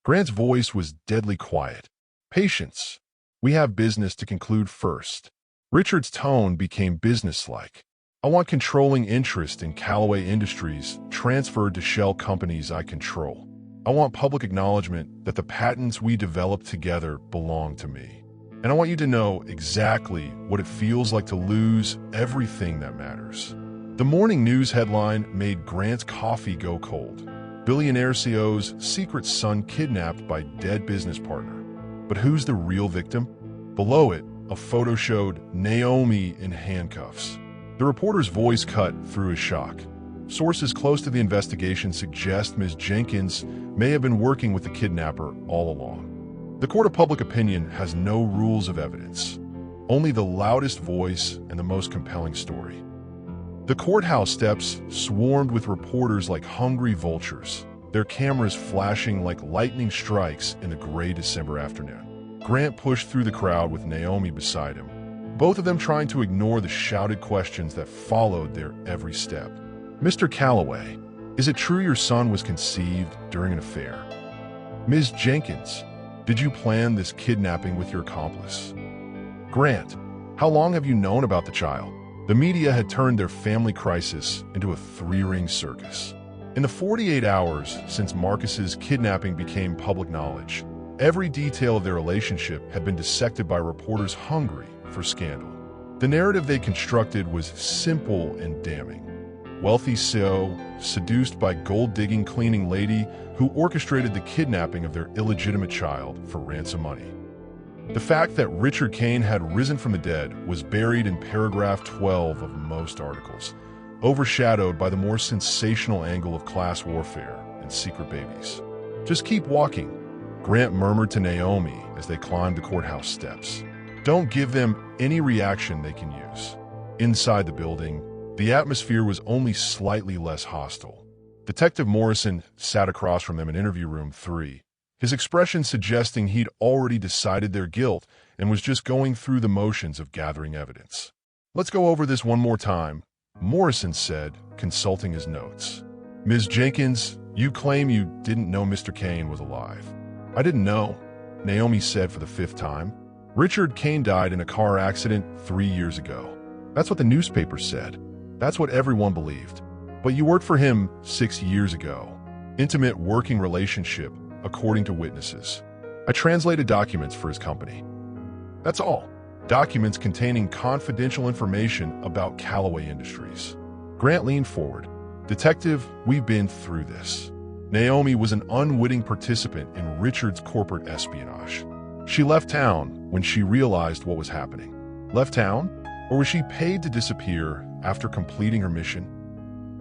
Grant's voice was deadly quiet. "Patience. We have business to conclude first." Richard's tone became businesslike. "I want controlling interest in Callaway Industries transferred to shell companies I control. I want public acknowledgement that the patents we developed together belong to me. And I want you to know exactly what it feels like to lose everything that matters." The morning news headline made Grant's coffee go cold. Billionaire CEO's secret son kidnapped by dead business partner. But who's the real victim? Below it, a photo showed Naomi in handcuffs. The reporter's voice cut through his shock. Sources close to the investigation suggest Ms. Jenkins may have been working with the kidnapper all along. The court of public opinion has no rules of evidence, only the loudest voice and the most compelling story. The courthouse steps swarmed with reporters like hungry vultures, their cameras flashing like lightning strikes in the gray December afternoon. Grant pushed through the crowd with Naomi beside him, both of them trying to ignore the shouted questions that followed their every step. "Mr. Callaway, is it true your son was conceived during an affair?" "Ms. Jenkins, did you plan this kidnapping with your accomplice?" "Grant, how long have you known about the child?" The media had turned their family crisis into a three-ring circus. In the 48 hours since Marcus's kidnapping became public knowledge, every detail of their relationship had been dissected by reporters hungry for scandal. The narrative they constructed was simple and damning. Wealthy CEO seduced by gold-digging cleaning lady who orchestrated the kidnapping of their illegitimate child for ransom money. The fact that Richard Kane had risen from the dead was buried in paragraph 12 of most articles, overshadowed by the more sensational angle of class warfare and secret babies. "Just keep walking," Grant murmured to Naomi as they climbed the courthouse steps. "Don't give them any reaction they can use." Inside the building, the atmosphere was only slightly less hostile. Detective Morrison sat across from them in interview room 3, his expression suggesting he'd already decided their guilt and was just going through the motions of gathering evidence. "Let's go over this one more time," Morrison said, consulting his notes. "Ms. Jenkins, you claim you didn't know Mr. Kane was alive." "I didn't know," Naomi said for the 5th time. "Richard Kane died in a car accident 3 years ago. That's what the newspaper said. That's what everyone believed. But you worked for him 6 years ago. Intimate working relationship, according to witnesses. I translated documents for his company. That's all. Documents containing confidential information about Callaway Industries." Grant leaned forward. "Detective, we've been through this." Naomi was an unwitting participant in Richard's corporate espionage. She left town when she realized what was happening. Left town? Or was she paid to disappear after completing her mission?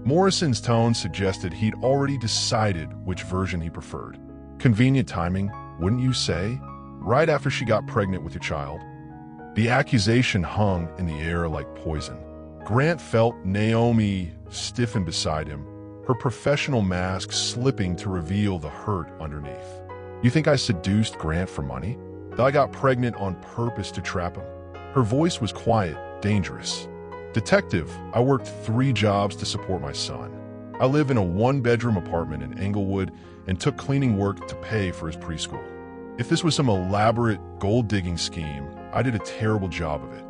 Morrison's tone suggested he'd already decided which version he preferred. Convenient timing, wouldn't you say? Right after she got pregnant with your child. The accusation hung in the air like poison. Grant felt Naomi stiffen beside him, her professional mask slipping to reveal the hurt underneath. "You think I seduced Grant for money? That I got pregnant on purpose to trap him?" Her voice was quiet, dangerous. "Detective, I worked 3 jobs to support my son. I live in a 1-bedroom apartment in Englewood and took cleaning work to pay for his preschool. If this was some elaborate gold-digging scheme, I did a terrible job of it.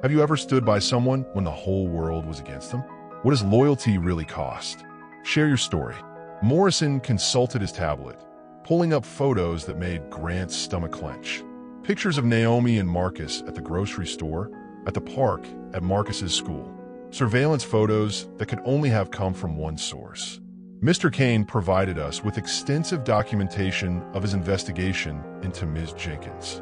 Have you ever stood by someone when the whole world was against them? What does loyalty really cost? Share your story." Morrison consulted his tablet, pulling up photos that made Grant's stomach clench. Pictures of Naomi and Marcus at the grocery store, at the park, at Marcus's school. surveillance photos that could only have come from one source. Mr. Kane provided us with extensive documentation of his investigation into Ms. Jenkins.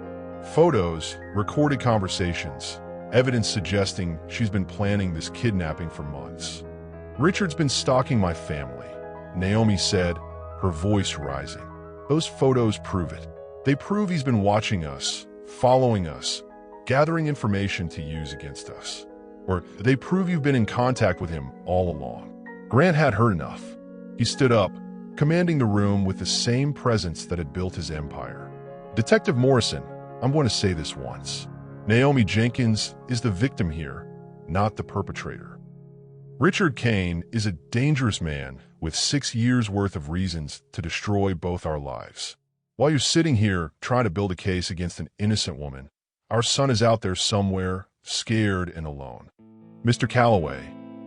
Photos, recorded conversations, evidence suggesting she's been planning this kidnapping for months. Richard's been stalking my family, Naomi said, her voice rising. Those photos prove it. They prove he's been watching us, following us, gathering information to use against us. Or they prove you've been in contact with him all along. Grant had heard enough. He stood up, commanding the room with the same presence that had built his empire. Detective Morrison, I'm going to say this once. Naomi Jenkins is the victim here, not the perpetrator. Richard Kane is a dangerous man with 6 years' worth of reasons to destroy both our lives. While you're sitting here trying to build a case against an innocent woman, our son is out there somewhere, scared and alone. Mr. Calloway,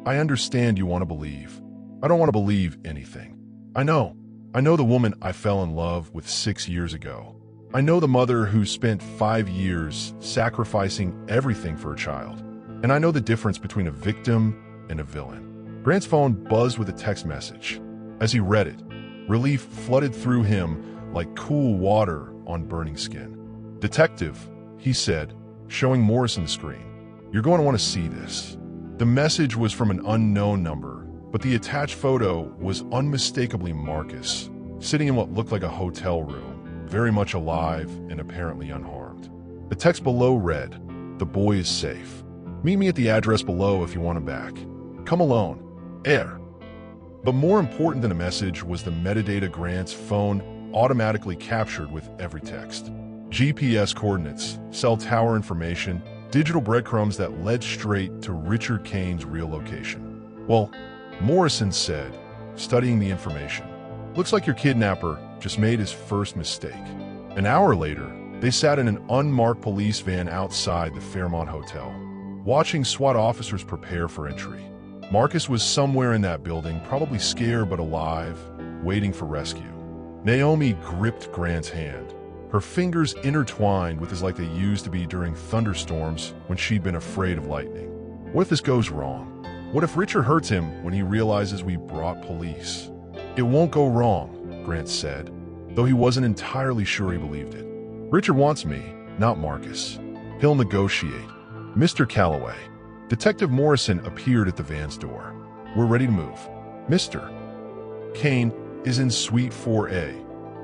I understand you want to believe. I don't want to believe anything. I know the woman I fell in love with 6 years ago. I know the mother who spent 5 years sacrificing everything for her child. And I know the difference between a victim and a villain. Grant's phone buzzed with a text message. As he read it, relief flooded through him like cool water on burning skin. Detective, he said, showing Morrison the screen. You're going to want to see this. The message was from an unknown number, but the attached photo was unmistakably Marcus, sitting in what looked like a hotel room, very much alive and apparently unharmed. The text below read, "The boy is safe. Meet me at the address below if you want him back. Come alone. Air." But more important than a message was the metadata Grant's phone automatically captured with every text. GPS coordinates, cell tower information, digital breadcrumbs that led straight to Richard Kane's real location. Well, Morrison said, studying the information, looks like your kidnapper just made his first mistake. An hour later, they sat in an unmarked police van outside the Fairmont Hotel, watching SWAT officers prepare for entry. Marcus was somewhere in that building, probably scared but alive, waiting for rescue. Naomi gripped Grant's hand, her fingers intertwined with his like they used to be during thunderstorms when she'd been afraid of lightning. What if this goes wrong? What if Richard hurts him when he realizes we brought police? It won't go wrong, Grant said, though he wasn't entirely sure he believed it. Richard wants me, not Marcus. He'll negotiate. Mr. Calloway. Detective Morrison appeared at the van's door. We're ready to move. Mr. Kane is in Suite 4A,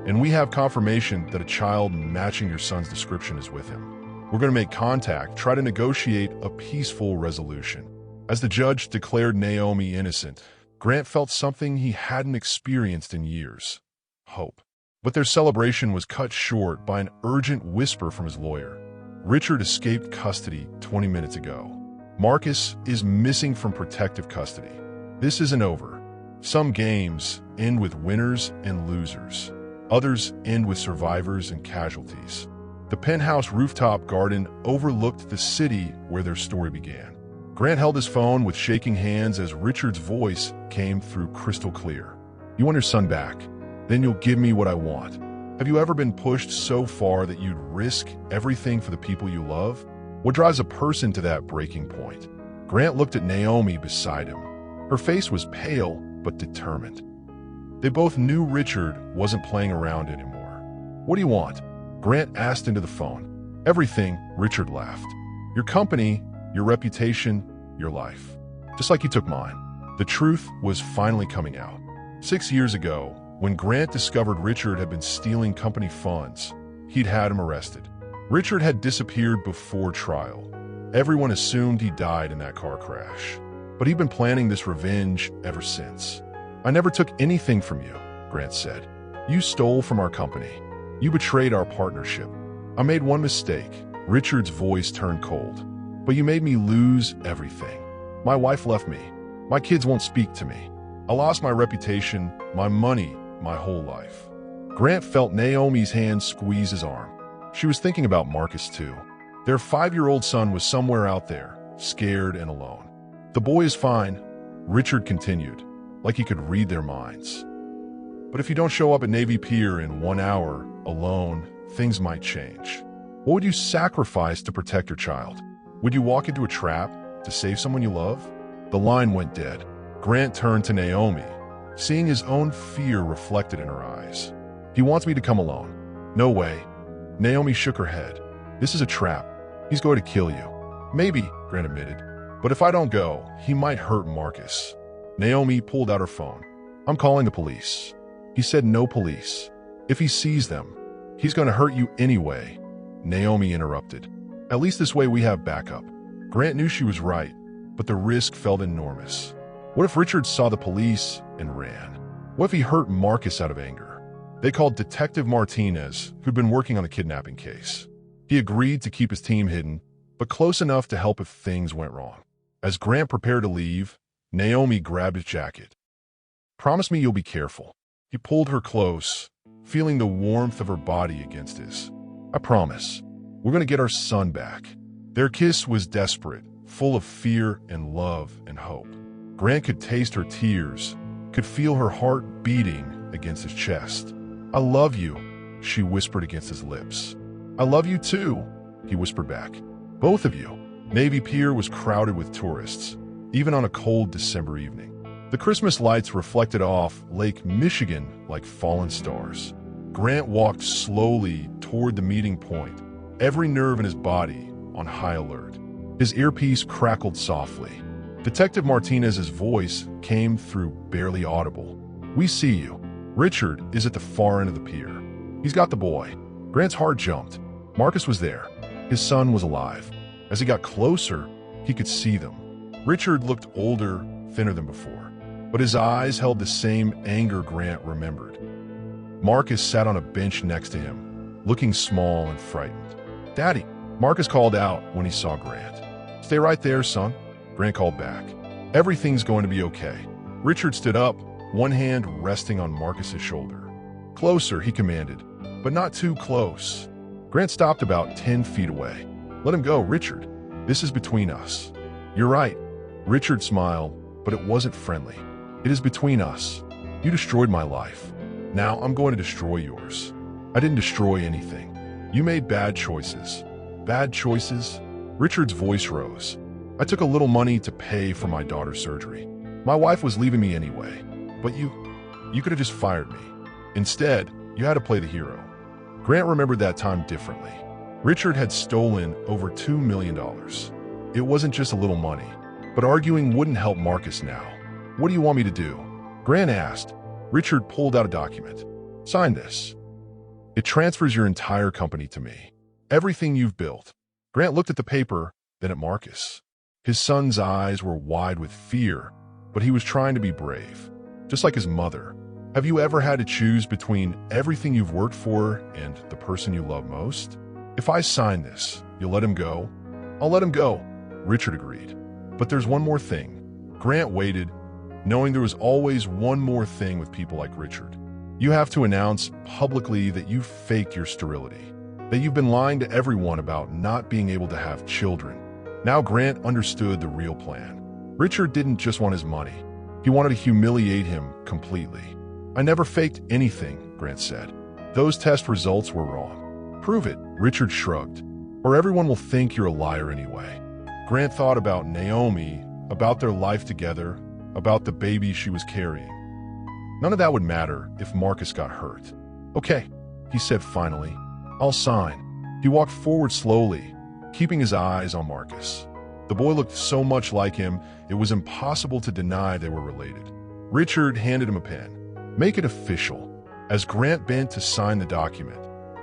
and we have confirmation that a child matching your son's description is with him. We're going to make contact, try to negotiate a peaceful resolution. As the judge declared Naomi innocent, Grant felt something he hadn't experienced in years: hope. But their celebration was cut short by an urgent whisper from his lawyer. Richard escaped custody 20 minutes ago. Marcus is missing from protective custody. This isn't over. Some games end with winners and losers. Others end with survivors and casualties. The penthouse rooftop garden overlooked the city where their story began. Grant held his phone with shaking hands as Richard's voice came through crystal clear. You want your son back? Then you'll give me what I want. Have you ever been pushed so far that you'd risk everything for the people you love? What drives a person to that breaking point? Grant looked at Naomi beside him. Her face was pale but determined. They both knew Richard wasn't playing around anymore. What do you want? Grant asked into the phone. Everything, Richard laughed. Your company, your reputation, your life. Just like you took mine. The truth was finally coming out. 6 years ago, when Grant discovered Richard had been stealing company funds, he'd had him arrested. Richard had disappeared before trial. Everyone assumed he died in that car crash. But he'd been planning this revenge ever since. I never took anything from you, Grant said. You stole from our company. You betrayed our partnership. I made one mistake. Richard's voice turned cold. But you made me lose everything. My wife left me. My kids won't speak to me. I lost my reputation, my money, my whole life. Grant felt Naomi's hand squeeze his arm. She was thinking about Marcus too. Their 5-year-old son was somewhere out there, scared and alone. The boy is fine, Richard continued, like he could read their minds. But if you don't show up at Navy Pier in 1 hour, alone, things might change. What would you sacrifice to protect your child? Would you walk into a trap to save someone you love? The line went dead. Grant turned to Naomi, seeing his own fear reflected in her eyes. He wants me to come alone. No way. Naomi shook her head. This is a trap. He's going to kill you. Maybe, Grant admitted. But if I don't go, he might hurt Marcus. Naomi pulled out her phone. I'm calling the police. He said no police. If he sees them, he's going to hurt you anyway. Naomi interrupted. At least this way we have backup. Grant knew she was right, but the risk felt enormous. What if Richard saw the police and ran? What if he hurt Marcus out of anger? They called Detective Martinez, who'd been working on the kidnapping case. He agreed to keep his team hidden, but close enough to help if things went wrong. As Grant prepared to leave, Naomi grabbed his jacket. Promise me you'll be careful. He pulled her close, feeling the warmth of her body against his. I promise. We're going to get our son back. Their kiss was desperate, full of fear and love and hope. Grant could taste her tears, could feel her heart beating against his chest. I love you, she whispered against his lips. I love you too, he whispered back. Both of you. Navy Pier was crowded with tourists, even on a cold December evening. The Christmas lights reflected off Lake Michigan like fallen stars. Grant walked slowly toward the meeting point, every nerve in his body on high alert. His earpiece crackled softly. Detective Martinez's voice came through barely audible. We see you. Richard is at the far end of the pier. He's got the boy. Grant's heart jumped. Marcus was there. His son was alive. As he got closer, he could see them. Richard looked older, thinner than before, but his eyes held the same anger Grant remembered. Marcus sat on a bench next to him, looking small and frightened. Daddy, Marcus called out when he saw Grant. Stay right there, son, Grant called back. Everything's going to be okay. Richard stood up, one hand resting on Marcus's shoulder. Closer, he commanded, but not too close. Grant stopped about 10 feet away. Let him go, Richard. This is between us. You're right. Richard smiled, but it wasn't friendly. It is between us. You destroyed my life. Now I'm going to destroy yours. I didn't destroy anything. You made bad choices. Bad choices? Richard's voice rose. I took a little money to pay for my daughter's surgery. My wife was leaving me anyway. But you could have just fired me. Instead, you had to play the hero. Grant remembered that time differently. Richard had stolen over $2 million. It wasn't just a little money, but arguing wouldn't help Marcus now. What do you want me to do? Grant asked. Richard pulled out a document. Sign this. It transfers your entire company to me. Everything you've built. Grant looked at the paper, then at Marcus. His son's eyes were wide with fear, but he was trying to be brave. Just like his mother. Have you ever had to choose between everything you've worked for and the person you love most? If I sign this, you'll let him go? I'll let him go, Richard agreed. But there's one more thing. Grant waited, knowing there was always one more thing with people like Richard. You have to announce publicly that you faked your sterility, that you've been lying to everyone about not being able to have children. Now Grant understood the real plan. Richard didn't just want his money. He wanted to humiliate him completely. I never faked anything, Grant said. Those test results were wrong. Prove it, Richard shrugged. Or everyone will think you're a liar anyway. Grant thought about Naomi, about their life together, about the baby she was carrying. None of that would matter if Marcus got hurt. Okay, he said finally. I'll sign. He walked forward slowly, keeping his eyes on Marcus. The boy looked so much like him, it was impossible to deny they were related. Richard handed him a pen. Make it official. As Grant bent to sign the document,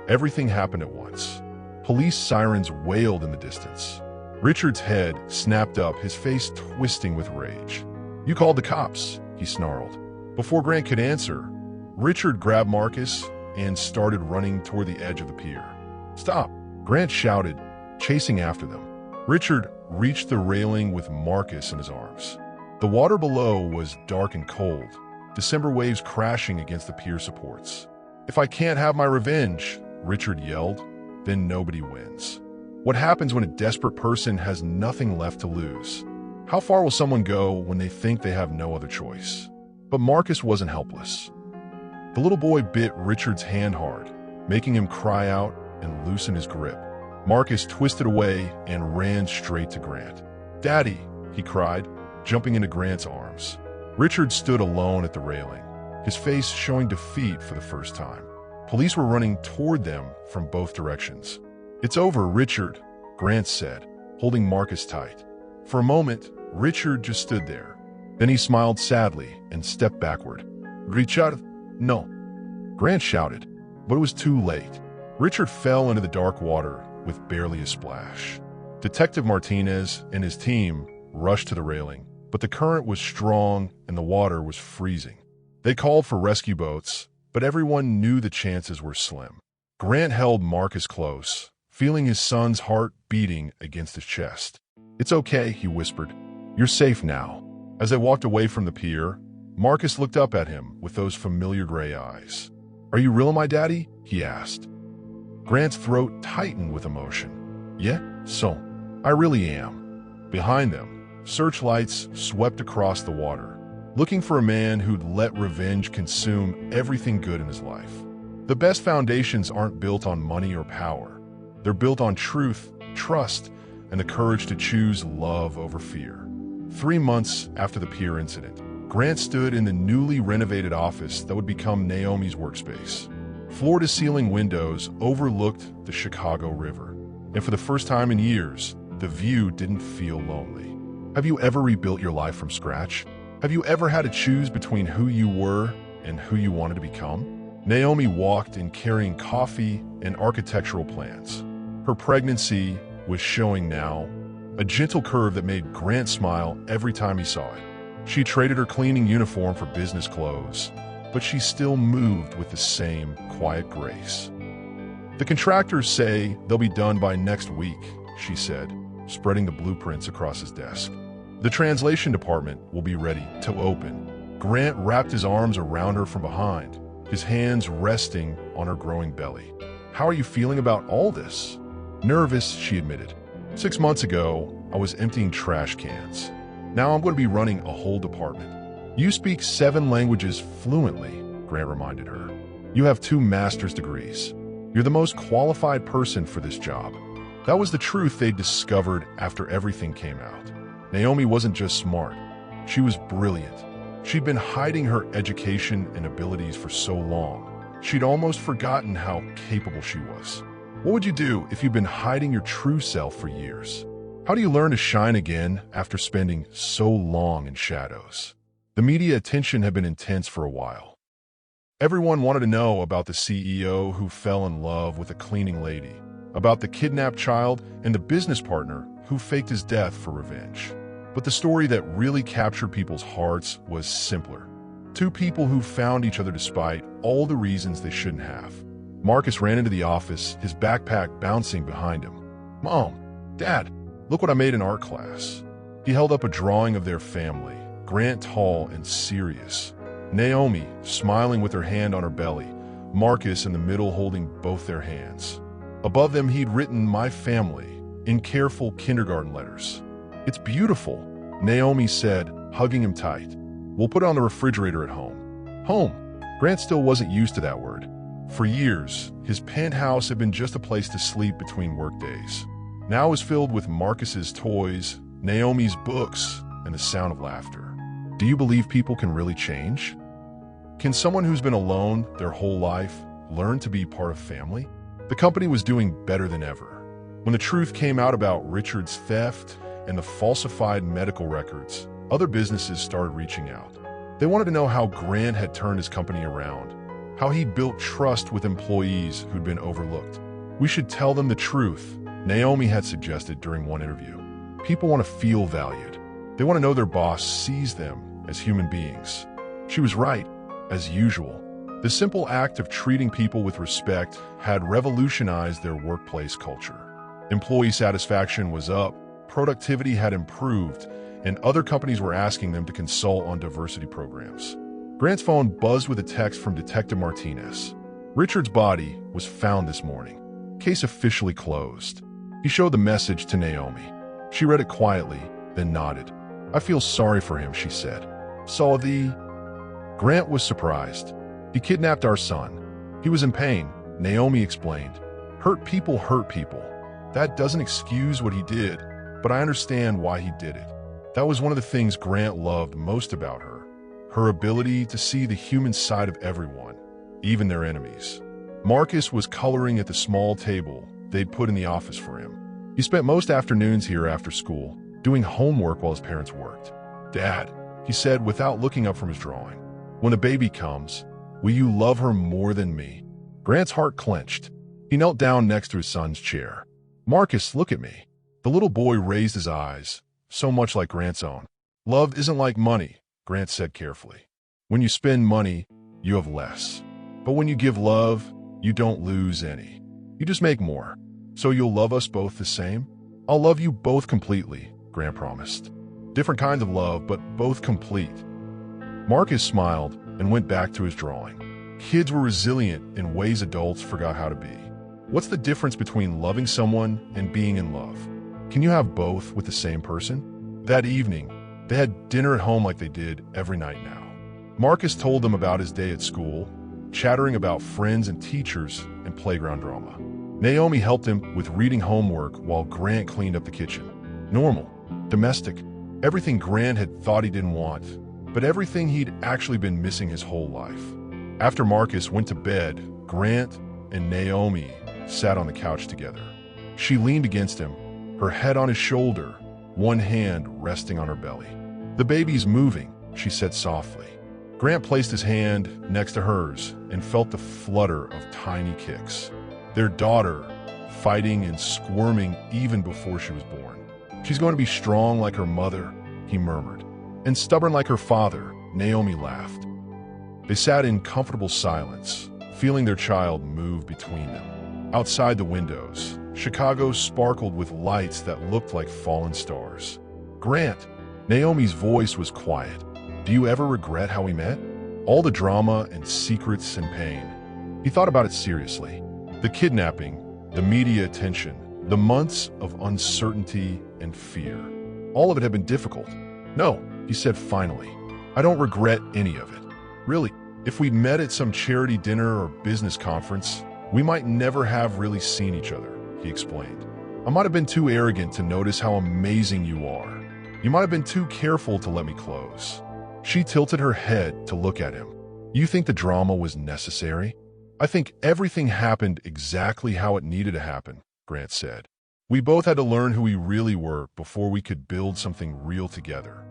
everything happened at once. Police sirens wailed in the distance. Richard's head snapped up, his face twisting with rage. You called the cops, he snarled. Before Grant could answer, Richard grabbed Marcus and started running toward the edge of the pier. Stop, Grant shouted, chasing after them. Richard reached the railing with Marcus in his arms. The water below was dark and cold, December waves crashing against the pier supports. If I can't have my revenge, Richard yelled, then nobody wins. What happens when a desperate person has nothing left to lose? How far will someone go when they think they have no other choice? But Marcus wasn't helpless. The little boy bit Richard's hand hard, making him cry out and loosen his grip. Marcus twisted away and ran straight to Grant. Daddy, he cried. jumping into Grant's arms. Richard stood alone at the railing, his face showing defeat for the first time. Police were running toward them from both directions. "It's over, Richard," Grant said, holding Marcus tight. For a moment, Richard just stood there. Then he smiled sadly and stepped backward. "Richard, no," Grant shouted, but it was too late. Richard fell into the dark water with barely a splash. Detective Martinez and his team rushed to the railing, but the current was strong and the water was freezing. They called for rescue boats, but everyone knew the chances were slim. Grant held Marcus close, feeling his son's heart beating against his chest. "It's okay," he whispered. "You're safe now." As they walked away from the pier, Marcus looked up at him with those familiar gray eyes. "Are you really my daddy?" he asked. Grant's throat tightened with emotion. "Yeah, so, I really am." Behind them, searchlights swept across the water, looking for a man who'd let revenge consume everything good in his life. The best foundations aren't built on money or power. They're built on truth, trust, and the courage to choose love over fear. 3 months after the pier incident, Grant stood in the newly renovated office that would become Naomi's workspace. Floor-to-ceiling windows overlooked the Chicago River, and for the first time in years, the view didn't feel lonely. Have you ever rebuilt your life from scratch? Have you ever had to choose between who you were and who you wanted to become? Naomi walked in carrying coffee and architectural plans. Her pregnancy was showing now, a gentle curve that made Grant smile every time he saw it. She traded her cleaning uniform for business clothes, but she still moved with the same quiet grace. "The contractors say they'll be done by next week," she said, spreading the blueprints across his desk. "The translation department will be ready to open." Grant wrapped his arms around her from behind, his hands resting on her growing belly. "How are you feeling about all this?" "Nervous," she admitted. 6 months ago, I was emptying trash cans. Now I'm going to be running a whole department." "You speak 7 languages fluently," Grant reminded her. "You have 2 master's degrees. You're the most qualified person for this job." That was the truth they'd discovered after everything came out. Naomi wasn't just smart. She was brilliant. She'd been hiding her education and abilities for so long, she'd almost forgotten how capable she was. What would you do if you'd been hiding your true self for years? How do you learn to shine again after spending so long in shadows? The media attention had been intense for a while. Everyone wanted to know about the CEO who fell in love with a cleaning lady, about the kidnapped child and the business partner who faked his death for revenge. But the story that really captured people's hearts was simpler. 2 people who found each other despite all the reasons they shouldn't have. Marcus ran into the office, his backpack bouncing behind him. "Mom, Dad, look what I made in art class." He held up a drawing of their family, Grant tall and serious, Naomi smiling with her hand on her belly, Marcus in the middle holding both their hands. Above them he'd written "My family" in careful kindergarten letters. "It's beautiful," Naomi said, hugging him tight. "We'll put it on the refrigerator at home." Home. Grant still wasn't used to that word. For years, his penthouse had been just a place to sleep between workdays. Now it was filled with Marcus's toys, Naomi's books, and the sound of laughter. Do you believe people can really change? Can someone who's been alone their whole life learn to be part of family? The company was doing better than ever. When the truth came out about Richard's theft and the falsified medical records, other businesses started reaching out. They wanted to know how Grant had turned his company around, how he built trust with employees who'd been overlooked. "We should tell them the truth," Naomi had suggested during one interview. "People want to feel valued. They want to know their boss sees them as human beings." She was right, as usual. The simple act of treating people with respect had revolutionized their workplace culture. Employee satisfaction was up, productivity had improved, and other companies were asking them to consult on diversity programs. Grant's phone buzzed with a text from Detective Martinez. Richard's body was found this morning. Case officially closed. He showed the message to Naomi. She read it quietly, then nodded. "I feel sorry for him," she said. "Saw the..." Grant was surprised. "He kidnapped our son. He was in pain," Naomi explained. Hurt people. That doesn't excuse what he did, but I understand why he did it." That was one of the things Grant loved most about her, her ability to see the human side of everyone, even their enemies. Marcus was coloring at the small table they'd put in the office for him. He spent most afternoons here after school, doing homework while his parents worked. "Dad," he said without looking up from his drawing, "when the baby comes, will you love her more than me?" Grant's heart clenched. He knelt down next to his son's chair. "Marcus, look at me." The little boy raised his eyes, so much like Grant's own. "Love isn't like money," Grant said carefully. "When you spend money, you have less. But when you give love, you don't lose any. You just make more. So you'll love us both the same?" "I'll love you both completely," Grant promised. "Different kinds of love, but both complete." Marcus smiled and went back to his drawing. Kids were resilient in ways adults forgot how to be. What's the difference between loving someone and being in love? Can you have both with the same person? That evening, they had dinner at home like they did every night now. Marcus told them about his day at school, chattering about friends and teachers and playground drama. Naomi helped him with reading homework while Grant cleaned up the kitchen. Normal, domestic, everything Grant had thought he didn't want, but everything he'd actually been missing his whole life. After Marcus went to bed, Grant and Naomi sat on the couch together. She leaned against him, her head on his shoulder, one hand resting on her belly. "The baby's moving," she said softly. Grant placed his hand next to hers and felt the flutter of tiny kicks. Their daughter, fighting and squirming even before she was born. "She's going to be strong like her mother," he murmured. "And stubborn like her father," Naomi laughed. They sat in comfortable silence, feeling their child move between them. Outside the windows, Chicago sparkled with lights that looked like fallen stars. "Grant," Naomi's voice was quiet. "Do you ever regret how we met? All the drama and secrets and pain." He thought about it seriously. The kidnapping, the media attention, the months of uncertainty and fear. All of it had been difficult. "No," he said finally. "I don't regret any of it. Really, if we'd met at some charity dinner or business conference, we might never have really seen each other," he explained. "I might have been too arrogant to notice how amazing you are. You might have been too careful to let me close." She tilted her head to look at him. "You think the drama was necessary?" "I think everything happened exactly how it needed to happen," Grant said. "We both had to learn who we really were before we could build something real together."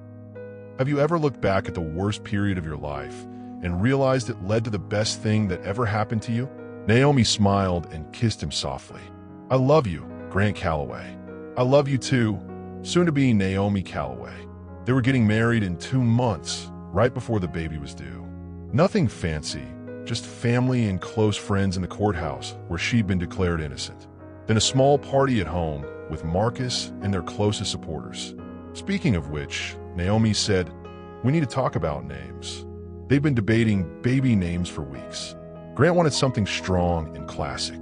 Have you ever looked back at the worst period of your life and realized it led to the best thing that ever happened to you? Naomi smiled and kissed him softly. "I love you, Grant Calloway." "I love you too," soon-to-be Naomi Calloway. They were getting married in 2 months, right before the baby was due. Nothing fancy, just family and close friends in the courthouse where she'd been declared innocent. Then a small party at home with Marcus and their closest supporters. Speaking of which, Naomi said, "We need to talk about names." They've been debating baby names for weeks. Grant wanted something strong and classic.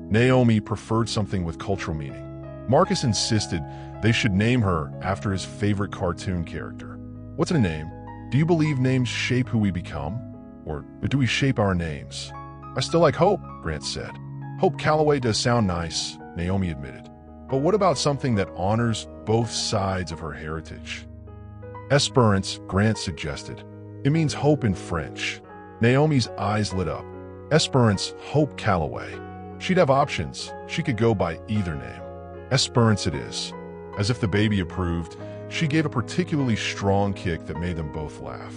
Naomi preferred something with cultural meaning. Marcus insisted they should name her after his favorite cartoon character. "What's in a name? Do you believe names shape who we become? Or do we shape our names?" "I still like Hope," Grant said. "Hope Calloway does sound nice," Naomi admitted. "But what about something that honors both sides of her heritage?" "Esperance," Grant suggested. "It means hope in French." Naomi's eyes lit up. "Esperance Hope Calloway." She'd have options. She could go by either name. "Esperance it is." As if the baby approved, she gave a particularly strong kick that made them both laugh.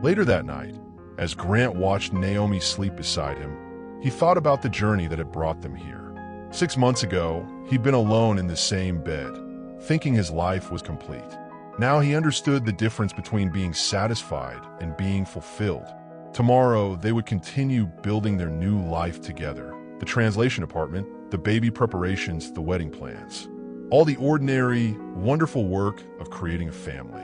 Later that night, as Grant watched Naomi sleep beside him, he thought about the journey that had brought them here. 6 months ago, he'd been alone in the same bed, thinking his life was complete. Now he understood the difference between being satisfied and being fulfilled. Tomorrow, they would continue building their new life together. The translation apartment, the baby preparations, the wedding plans. All the ordinary, wonderful work of creating a family.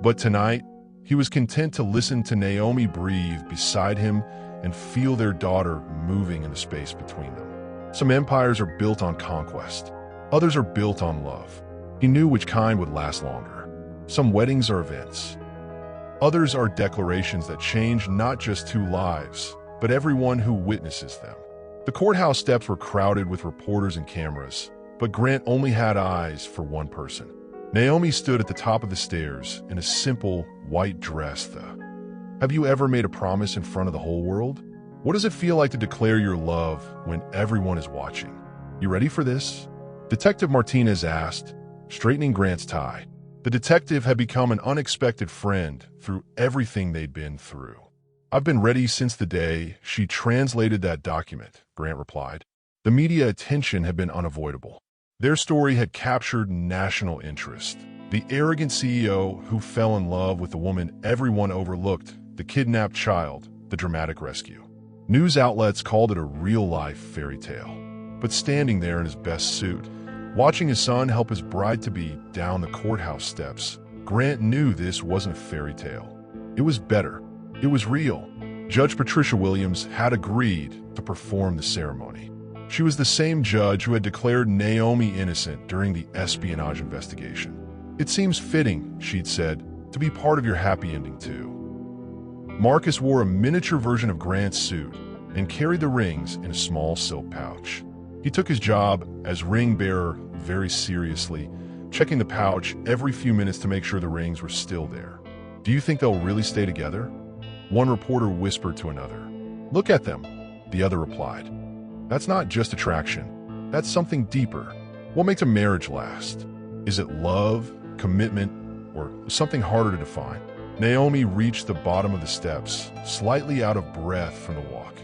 But tonight, he was content to listen to Naomi breathe beside him and feel their daughter moving in the space between them. Some empires are built on conquest. Others are built on love. He knew which kind would last longer. Some weddings are events. Others are declarations that change not just 2 lives, but everyone who witnesses them. The courthouse steps were crowded with reporters and cameras, but Grant only had eyes for one person. Naomi stood at the top of the stairs in a simple white dress. Have you ever made a promise in front of the whole world? What does it feel like to declare your love when everyone is watching? You ready for this? Detective Martinez asked, straightening Grant's tie. The detective had become an unexpected friend through everything they'd been through. I've been ready since the day she translated that document, Grant replied. The media attention had been unavoidable. Their story had captured national interest. The arrogant CEO who fell in love with the woman everyone overlooked, the kidnapped child, the dramatic rescue. News outlets called it a real-life fairy tale. But standing there in his best suit, watching his son help his bride-to-be down the courthouse steps, Grant knew this wasn't a fairy tale. It was better. It was real. Judge Patricia Williams had agreed to perform the ceremony. She was the same judge who had declared Naomi innocent during the espionage investigation. It seems fitting, she'd said, to be part of your happy ending too. Marcus wore a miniature version of Grant's suit and carried the rings in a small silk pouch. He took his job as ring bearer very seriously, checking the pouch every few minutes to make sure the rings were still there. Do you think they'll really stay together? One reporter whispered to another. Look at them, the other replied. That's not just attraction. That's something deeper. What makes a marriage last? Is it love, commitment, or something harder to define? Naomi reached the bottom of the steps, slightly out of breath from the walk.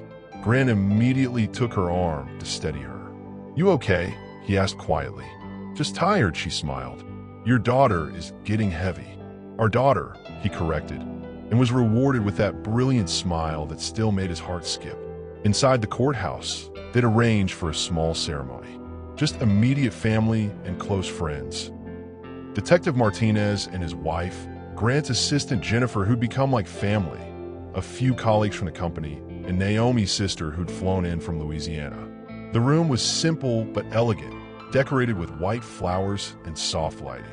Grant immediately took her arm to steady her. You okay? He asked quietly. Just tired, she smiled. Your daughter is getting heavy. Our daughter, he corrected, and was rewarded with that brilliant smile that still made his heart skip. Inside the courthouse, they'd arranged for a small ceremony. Just immediate family and close friends. Detective Martinez and his wife, Grant's assistant Jennifer, who'd become like family, a few colleagues from the company, and Naomi's sister who'd flown in from Louisiana. The room was simple but elegant, decorated with white flowers and soft lighting.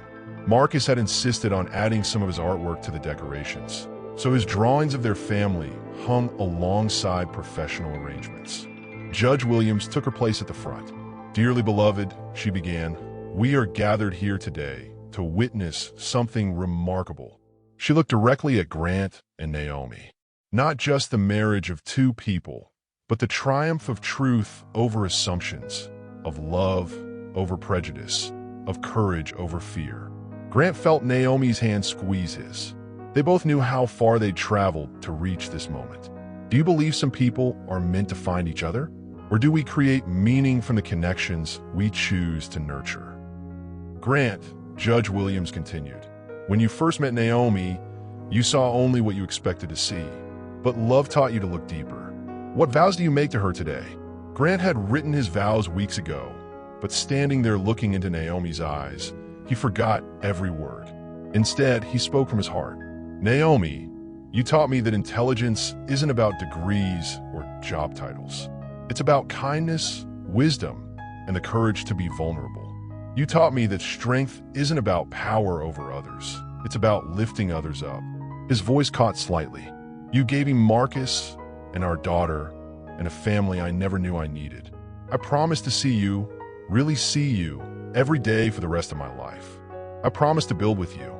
Marcus had insisted on adding some of his artwork to the decorations, so his drawings of their family hung alongside professional arrangements. Judge Williams took her place at the front. Dearly beloved, she began, we are gathered here today to witness something remarkable. She looked directly at Grant and Naomi. Not just the marriage of two people, but the triumph of truth over assumptions, of love over prejudice, of courage over fear. Grant felt Naomi's hand squeeze his. They both knew how far they'd traveled to reach this moment. Do you believe some people are meant to find each other? Or do we create meaning from the connections we choose to nurture? Grant, Judge Williams continued, when you first met Naomi, you saw only what you expected to see. But love taught you to look deeper. What vows do you make to her today? Grant had written his vows weeks ago, but standing there looking into Naomi's eyes, he forgot every word. Instead, he spoke from his heart. Naomi, you taught me that intelligence isn't about degrees or job titles. It's about kindness, wisdom, and the courage to be vulnerable. You taught me that strength isn't about power over others. It's about lifting others up. His voice caught slightly. You gave me Marcus and our daughter and a family I never knew I needed. I promise to see you, really see you, every day for the rest of my life. I promise to build with you,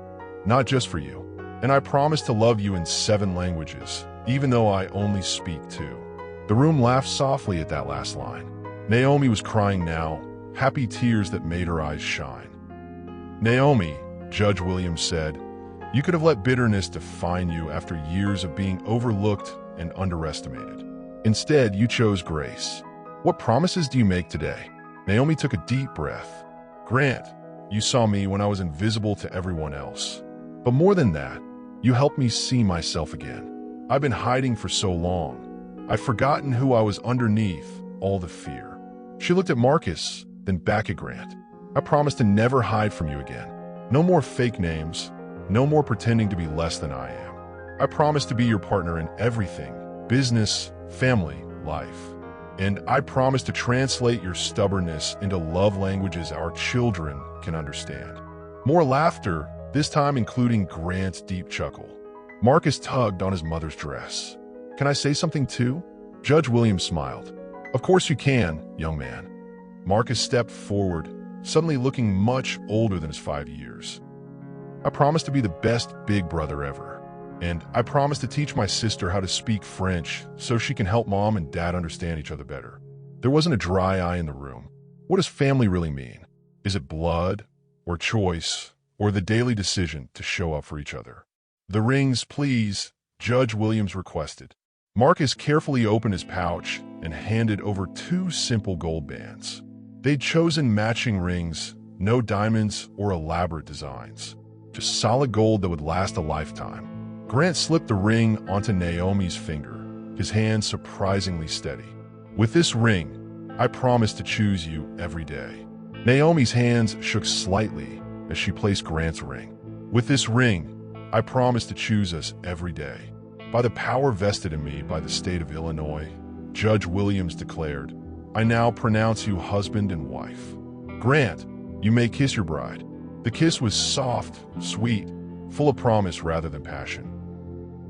not just for you. And I promise to love you in 7 languages, even though I only speak 2. The room laughed softly at that last line. Naomi was crying now, happy tears that made her eyes shine. Naomi, Judge Williams said, you could have let bitterness define you after years of being overlooked and underestimated. Instead, you chose grace. What promises do you make today? Naomi took a deep breath. Grant, you saw me when I was invisible to everyone else. But more than that, you helped me see myself again. I've been hiding for so long. I've forgotten who I was underneath all the fear. She looked at Marcus, then back at Grant. I promise to never hide from you again. No more fake names. No more pretending to be less than I am. I promise to be your partner in everything, business, family, life. And I promise to translate your stubbornness into love languages our children can understand. More laughter, this time including Grant's deep chuckle. Marcus tugged on his mother's dress. Can I say something too? Judge Williams smiled. Of course you can, young man. Marcus stepped forward, suddenly looking much older than his 5 years. I promise to be the best big brother ever. And I promise to teach my sister how to speak French so she can help mom and dad understand each other better. There wasn't a dry eye in the room. What does family really mean? Is it blood, or choice, or the daily decision to show up for each other? "The rings, please," Judge Williams requested. Marcus carefully opened his pouch and handed over 2 simple gold bands. They'd chosen matching rings, no diamonds or elaborate designs, just solid gold that would last a lifetime. Grant slipped the ring onto Naomi's finger, his hand surprisingly steady. "With this ring, I promise to choose you every day." Naomi's hands shook slightly as she placed Grant's ring. "With this ring, I promise to choose us every day. By the power vested in me by the state of Illinois," Judge Williams declared, "I now pronounce you husband and wife. Grant, you may kiss your bride." The kiss was soft, sweet, full of promise rather than passion.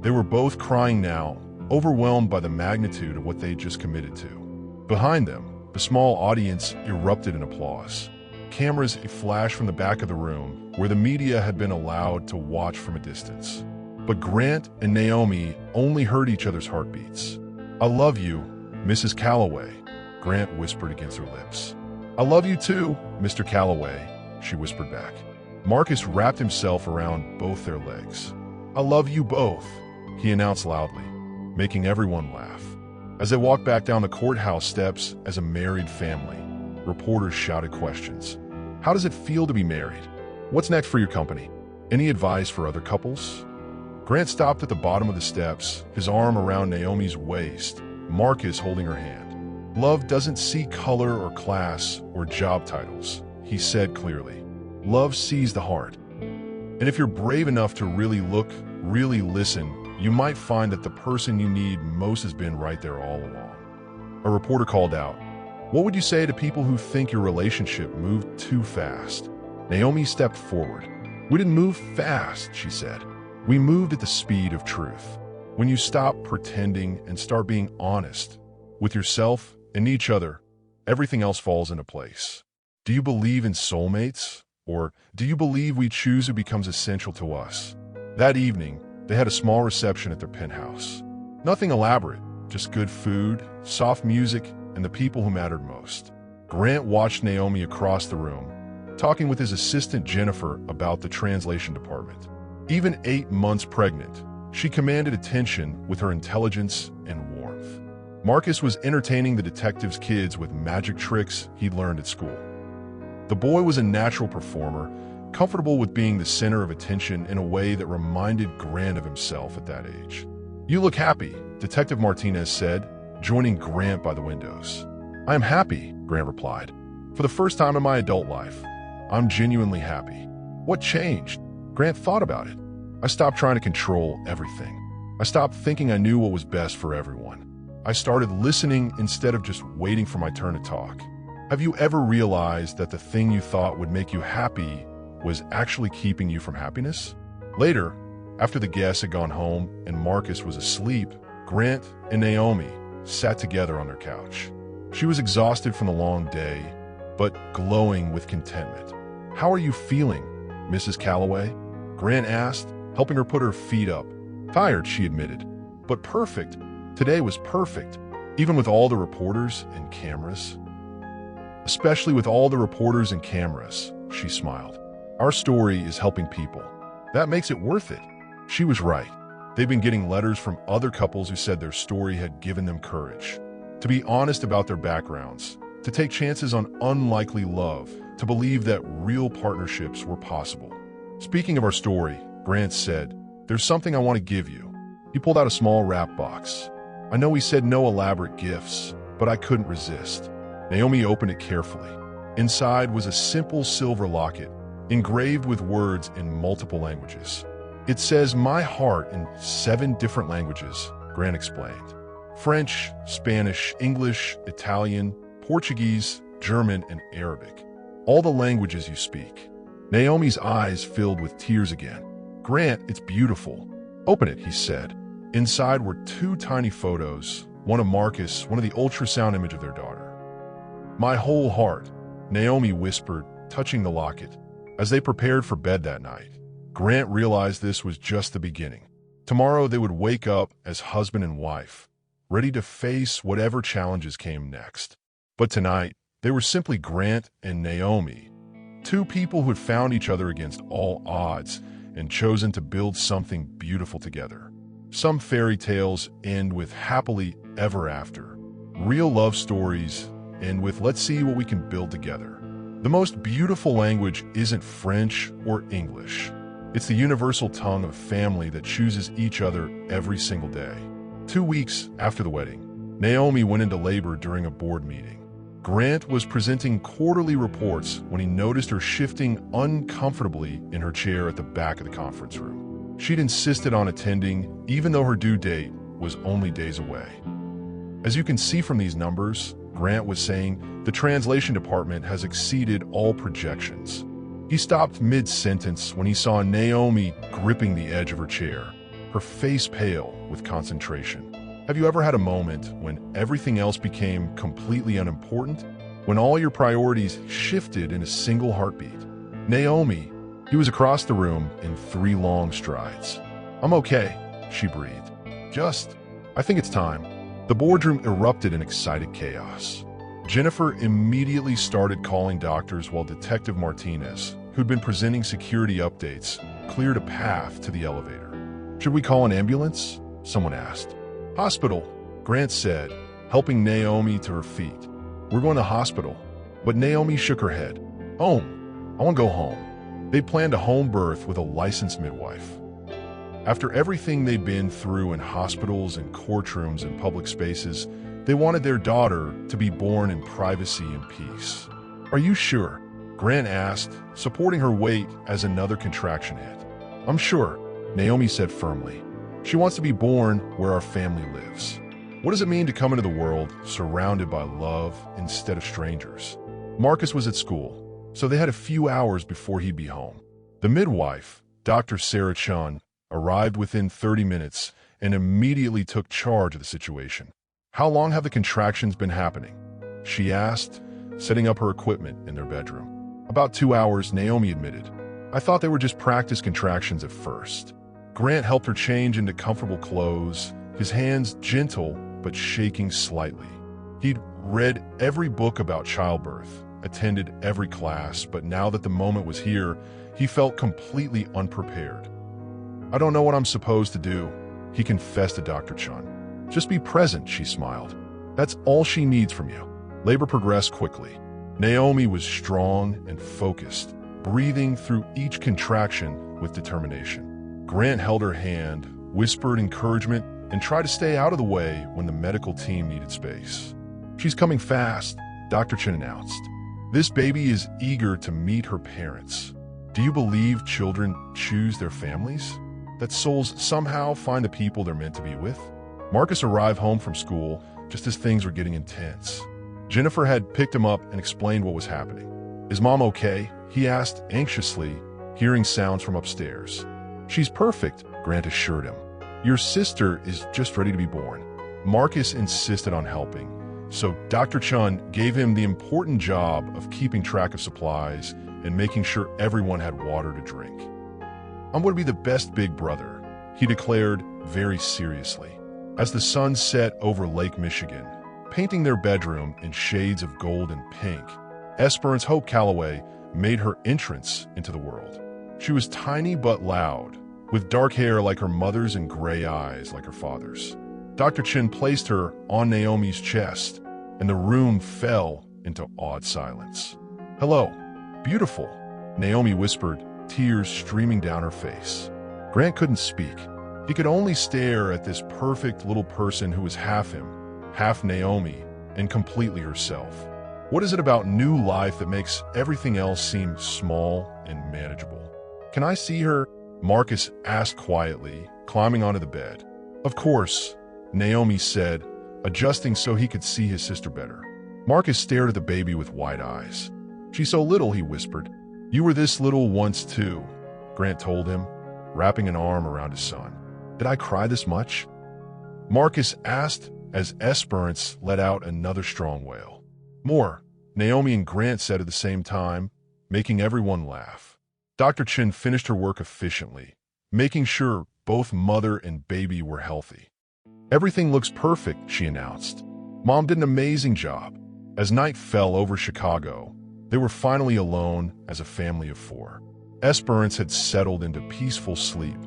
They were both crying now, overwhelmed by the magnitude of what they'd just committed to. Behind them, the small audience erupted in applause. Cameras flashed from the back of the room, where the media had been allowed to watch from a distance. But Grant and Naomi only heard each other's heartbeats. "I love you, Mrs. Calloway," Grant whispered against her lips. "I love you too, Mr. Calloway," she whispered back. Marcus wrapped himself around both their legs. "I love you both," he announced loudly, making everyone laugh. As they walked back down the courthouse steps as a married family, reporters shouted questions. "How does it feel to be married? What's next for your company? Any advice for other couples?" Grant stopped at the bottom of the steps, his arm around Naomi's waist, Marcus holding her hand. "Love doesn't see color or class or job titles," he said clearly. "Love sees the heart. And if you're brave enough to really look, really listen, you might find that the person you need most has been right there all along." A reporter called out, "What would you say to people who think your relationship moved too fast?" Naomi stepped forward. "We didn't move fast," she said. "We moved at the speed of truth. When you stop pretending and start being honest with yourself and each other, everything else falls into place. Do you believe in soulmates? Or do you believe we choose who becomes essential to us?" That evening, they had a small reception at their penthouse. Nothing elaborate, just good food, soft music, and the people who mattered most. Grant watched Naomi across the room, talking with his assistant Jennifer about the translation department. Even 8 months pregnant, she commanded attention with her intelligence and warmth. Marcus was entertaining the detective's kids with magic tricks he'd learned at school. The boy was a natural performer, comfortable with being the center of attention in a way that reminded Grant of himself at that age. "You look happy," Detective Martinez said, joining Grant by the windows. "I am happy," Grant replied. "For the first time in my adult life, I'm genuinely happy." "What changed?" Grant thought about it. "I stopped trying to control everything. I stopped thinking I knew what was best for everyone. I started listening instead of just waiting for my turn to talk." Have you ever realized that the thing you thought would make you happy was actually keeping you from happiness? Later, after the guests had gone home and Marcus was asleep, Grant and Naomi sat together on their couch. She was exhausted from the long day, but glowing with contentment. "How are you feeling, Mrs. Calloway?" Grant asked, helping her put her feet up. "Tired," she admitted, "but perfect. Today was perfect, even with all the reporters and cameras." "Especially with all the reporters and cameras," she smiled. "Our story is helping people. That makes it worth it." She was right. They'd been getting letters from other couples who said their story had given them courage. To be honest about their backgrounds, to take chances on unlikely love, to believe that real partnerships were possible. "Speaking of our story," Grant said, "there's something I want to give you." He pulled out a small wrap box. "I know we said no elaborate gifts, but I couldn't resist." Naomi opened it carefully. Inside was a simple silver locket, engraved with words in multiple languages. "It says my heart in 7 different languages," Grant explained. "French, Spanish, English, Italian, Portuguese, German, and Arabic. All the languages you speak." Naomi's eyes filled with tears again. "Grant, it's beautiful." "Open it," he said. Inside were 2 tiny photos, one of Marcus, one of the ultrasound image of their daughter. "My whole heart," Naomi whispered, touching the locket. As they prepared for bed that night, Grant realized this was just the beginning. Tomorrow they would wake up as husband and wife, ready to face whatever challenges came next. But tonight, they were simply Grant and Naomi, two people who had found each other against all odds and chosen to build something beautiful together. Some fairy tales end with happily ever after. Real love stories end with let's see what we can build together. The most beautiful language isn't French or English. It's the universal tongue of family that chooses each other every single day. 2 weeks after the wedding, Naomi went into labor during a board meeting. Grant was presenting quarterly reports when he noticed her shifting uncomfortably in her chair at the back of the conference room. She'd insisted on attending, even though her due date was only days away. As you can see from these numbers, Grant was saying, the translation department has exceeded all projections. He stopped mid-sentence when he saw Naomi gripping the edge of her chair, her face pale with concentration. Have you ever had a moment when everything else became completely unimportant? When all your priorities shifted in a single heartbeat? Naomi, he was across the room in 3 long strides. "I'm okay," she breathed. I think it's time." The boardroom erupted in excited chaos. Jennifer immediately started calling doctors while Detective Martinez, who'd been presenting security updates, cleared a path to the elevator. "Should we call an ambulance?" someone asked. "Hospital," Grant said, helping Naomi to her feet. "We're going to hospital." But Naomi shook her head. "Home. I want to go home." They planned a home birth with a licensed midwife. After everything they'd been through in hospitals and courtrooms and public spaces, they wanted their daughter to be born in privacy and peace. "Are you sure?" Grant asked, supporting her weight as another contraction hit. "I'm sure," Naomi said firmly. "She wants to be born where our family lives." What does it mean to come into the world surrounded by love instead of strangers? Marcus was at school, so they had a few hours before he'd be home. The midwife, Dr. Sarah Chun, arrived within 30 minutes and immediately took charge of the situation. "How long have the contractions been happening?" she asked, setting up her equipment in their bedroom. "About 2 hours," Naomi admitted. "I thought they were just practice contractions at first." Grant helped her change into comfortable clothes, his hands gentle but shaking slightly. He'd read every book about childbirth, attended every class, but now that the moment was here, he felt completely unprepared. "I don't know what I'm supposed to do," he confessed to Dr. Chun. "Just be present," she smiled. "That's all she needs from you." Labor progressed quickly. Naomi was strong and focused, breathing through each contraction with determination. Grant held her hand, whispered encouragement, and tried to stay out of the way when the medical team needed space. "She's coming fast," Dr. Chin announced. "This baby is eager to meet her parents." Do you believe children choose their families? That souls somehow find the people they're meant to be with? Marcus arrived home from school just as things were getting intense. Jennifer had picked him up and explained what was happening. "Is Mom okay?" he asked anxiously, hearing sounds from upstairs. "She's perfect," Grant assured him. "Your sister is just ready to be born." Marcus insisted on helping, so Dr. Chun gave him the important job of keeping track of supplies and making sure everyone had water to drink. "I'm going to be the best big brother," he declared very seriously. As the sun set over Lake Michigan, painting their bedroom in shades of gold and pink, Esperance Hope Calloway made her entrance into the world. She was tiny but loud, with dark hair like her mother's and gray eyes like her father's. Dr. Chin placed her on Naomi's chest, and the room fell into awed silence. "Hello, beautiful," Naomi whispered, tears streaming down her face. Grant couldn't speak. He could only stare at this perfect little person who was half him, half Naomi, and completely herself. What is it about new life that makes everything else seem small and manageable? "Can I see her?" Marcus asked quietly, climbing onto the bed. "Of course," Naomi said, adjusting so he could see his sister better. Marcus stared at the baby with wide eyes. "She's so little," he whispered. "You were this little once too," Grant told him, wrapping an arm around his son. "Did I cry this much?" Marcus asked as Esperance let out another strong wail. "More," Naomi and Grant said at the same time, making everyone laugh. Dr. Chin finished her work efficiently, making sure both mother and baby were healthy. "Everything looks perfect," she announced. "Mom did an amazing job." As night fell over Chicago, they were finally alone as a family of four. Esperance had settled into peaceful sleep,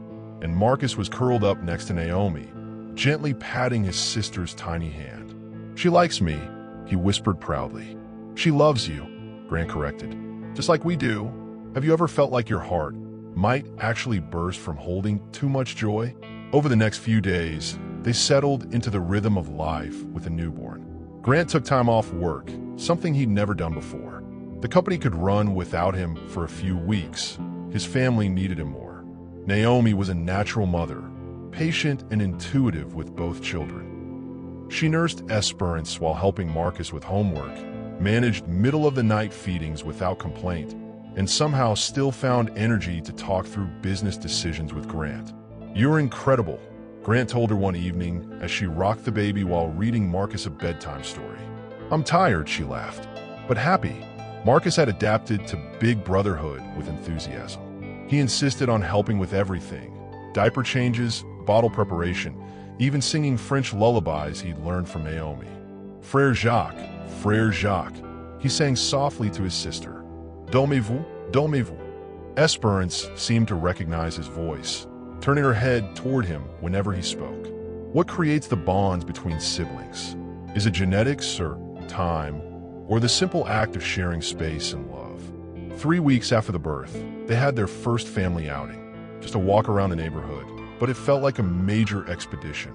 and Marcus was curled up next to Naomi, gently patting his sister's tiny hand. "She likes me," he whispered proudly. "She loves you," Grant corrected. "Just like we do. Have you ever felt like your heart might actually burst from holding too much joy?" Over the next few days, they settled into the rhythm of life with a newborn. Grant took time off work, something he'd never done before. The company could run without him for a few weeks. His family needed him more. Naomi was a natural mother, patient and intuitive with both children. She nursed Esperance while helping Marcus with homework, managed middle-of-the-night feedings without complaint, and somehow still found energy to talk through business decisions with Grant. "You're incredible," Grant told her one evening as she rocked the baby while reading Marcus a bedtime story. "I'm tired," she laughed, "but happy." Marcus had adapted to big brotherhood with enthusiasm. He insisted on helping with everything: diaper changes, bottle preparation, even singing French lullabies he'd learned from Naomi. "Frère Jacques, Frère Jacques," he sang softly to his sister. "Dormez-vous, dormez-vous." Esperance seemed to recognize his voice, turning her head toward him whenever he spoke. What creates the bonds between siblings? Is it genetics or time, or the simple act of sharing space and love? 3 weeks after the birth, they had their first family outing, just a walk around the neighborhood, but it felt like a major expedition.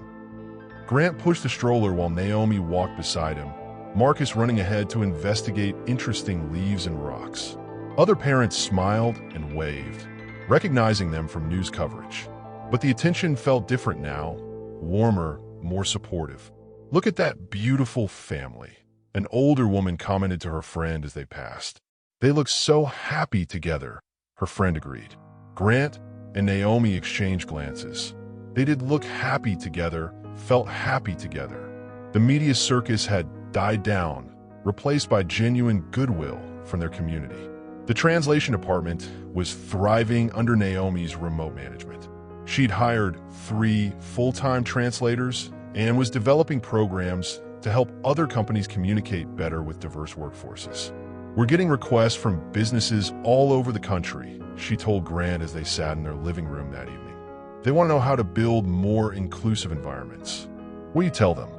Grant pushed the stroller while Naomi walked beside him, Marcus running ahead to investigate interesting leaves and rocks. Other parents smiled and waved, recognizing them from news coverage. But the attention felt different now, warmer, more supportive. "Look at that beautiful family," an older woman commented to her friend as they passed. "They look so happy together," her friend agreed. Grant and Naomi exchanged glances. They did look happy together, felt happy together. The media circus had died down, replaced by genuine goodwill from their community. The translation department was thriving under Naomi's remote management. She'd hired 3 full-time translators and was developing programs to help other companies communicate better with diverse workforces. "We're getting requests from businesses all over the country," she told Grant as they sat in their living room that evening. "They want to know how to build more inclusive environments." "What do you tell them?"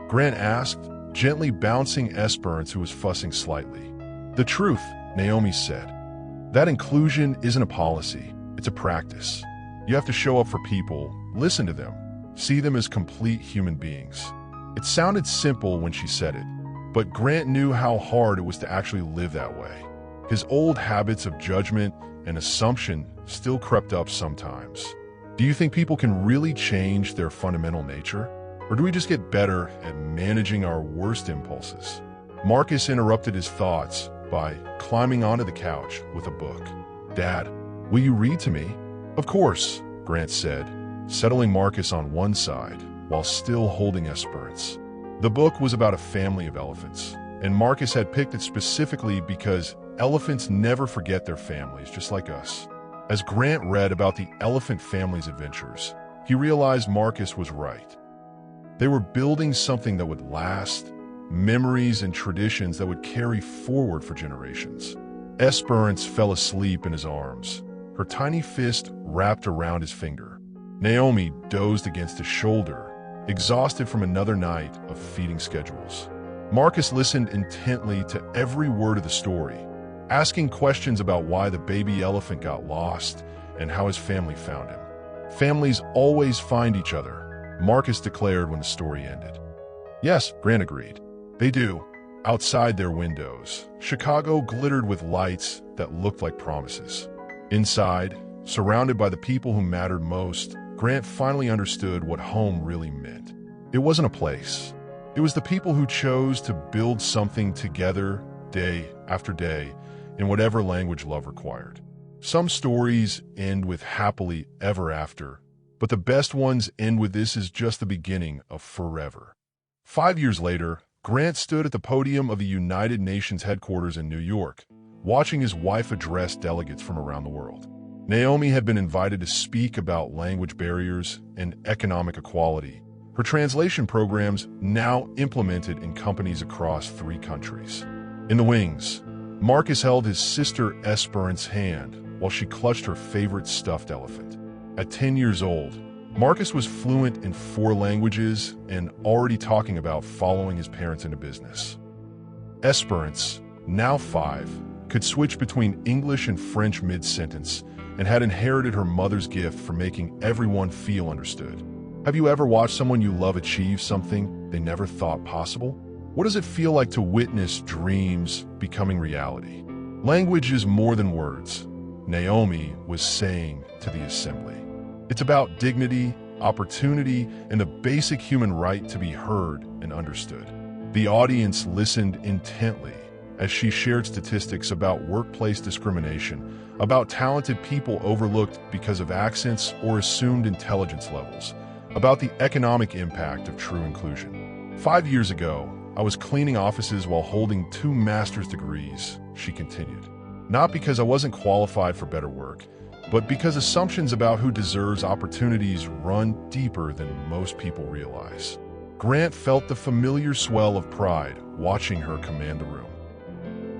Grant asked, gently bouncing Esperance, who was fussing slightly. "The truth," Naomi said. "That inclusion isn't a policy, it's a practice. You have to show up for people, listen to them, see them as complete human beings." It sounded simple when she said it, but Grant knew how hard it was to actually live that way. His old habits of judgment and assumption still crept up sometimes. "Do you think people can really change their fundamental nature? Or do we just get better at managing our worst impulses?" Marcus interrupted his thoughts by climbing onto the couch with a book. "Dad, will you read to me?" "Of course," Grant said, settling Marcus on one side while still holding Esperance. The book was about a family of elephants, and Marcus had picked it specifically because elephants never forget their families, just like us. As Grant read about the elephant family's adventures, he realized Marcus was right. They were building something that would last, memories and traditions that would carry forward for generations. Esperance fell asleep in his arms, her tiny fist wrapped around his finger. Naomi dozed against his shoulder, exhausted from another night of feeding schedules. Marcus listened intently to every word of the story, asking questions about why the baby elephant got lost and how his family found him. "Families always find each other," Marcus declared when the story ended. "Yes," Grant agreed. "They do." Outside their windows, Chicago glittered with lights that looked like promises. Inside, surrounded by the people who mattered most, Grant finally understood what home really meant. It wasn't a place. It was the people who chose to build something together day after day in whatever language love required. Some stories end with happily ever after, but the best ones end with "this is just the beginning of forever." 5 years later, Grant stood at the podium of the United Nations headquarters in New York, watching his wife address delegates from around the world. Naomi had been invited to speak about language barriers and economic equality, her translation programs now implemented in companies across 3 countries. In the wings, Marcus held his sister Esperance's hand while she clutched her favorite stuffed elephant. At 10 years old, Marcus was fluent in 4 languages and already talking about following his parents into business. Esperance, now 5, could switch between English and French mid-sentence and had inherited her mother's gift for making everyone feel understood. Have you ever watched someone you love achieve something they never thought possible? What does it feel like to witness dreams becoming reality? Language is more than words, Naomi was saying to the assembly. It's about dignity, opportunity, and the basic human right to be heard and understood. The audience listened intently as she shared statistics about workplace discrimination, about talented people overlooked because of accents or assumed intelligence levels, about the economic impact of true inclusion. 5 years ago, I was cleaning offices while holding 2 master's degrees, she continued. Not because I wasn't qualified for better work, but because assumptions about who deserves opportunities run deeper than most people realize. Grant felt the familiar swell of pride watching her command the room.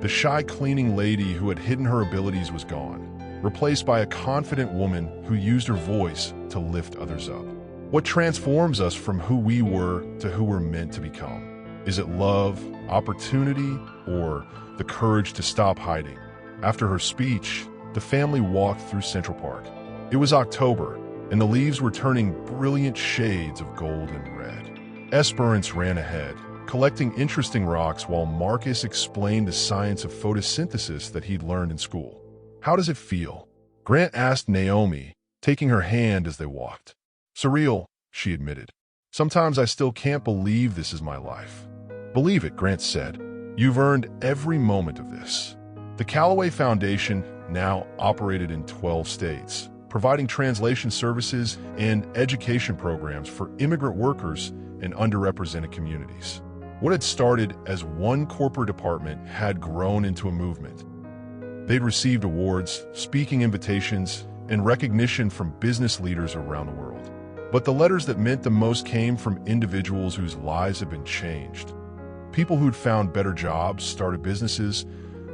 The shy cleaning lady who had hidden her abilities was gone, replaced by a confident woman who used her voice to lift others up. What transforms us from who we were to who we're meant to become? Is it love, opportunity, or the courage to stop hiding? After her speech, the family walked through Central Park. It was October, and the leaves were turning brilliant shades of gold and red. Esperance ran ahead, collecting interesting rocks while Marcus explained the science of photosynthesis that he'd learned in school. How does it feel? Grant asked Naomi, taking her hand as they walked. Surreal, she admitted. Sometimes I still can't believe this is my life. Believe it, Grant said. You've earned every moment of this. The Callaway Foundation now operated in 12 states, providing translation services and education programs for immigrant workers and underrepresented communities. What had started as one corporate department had grown into a movement. They'd received awards, speaking invitations, and recognition from business leaders around the world. But the letters that meant the most came from individuals whose lives had been changed. People who'd found better jobs, started businesses,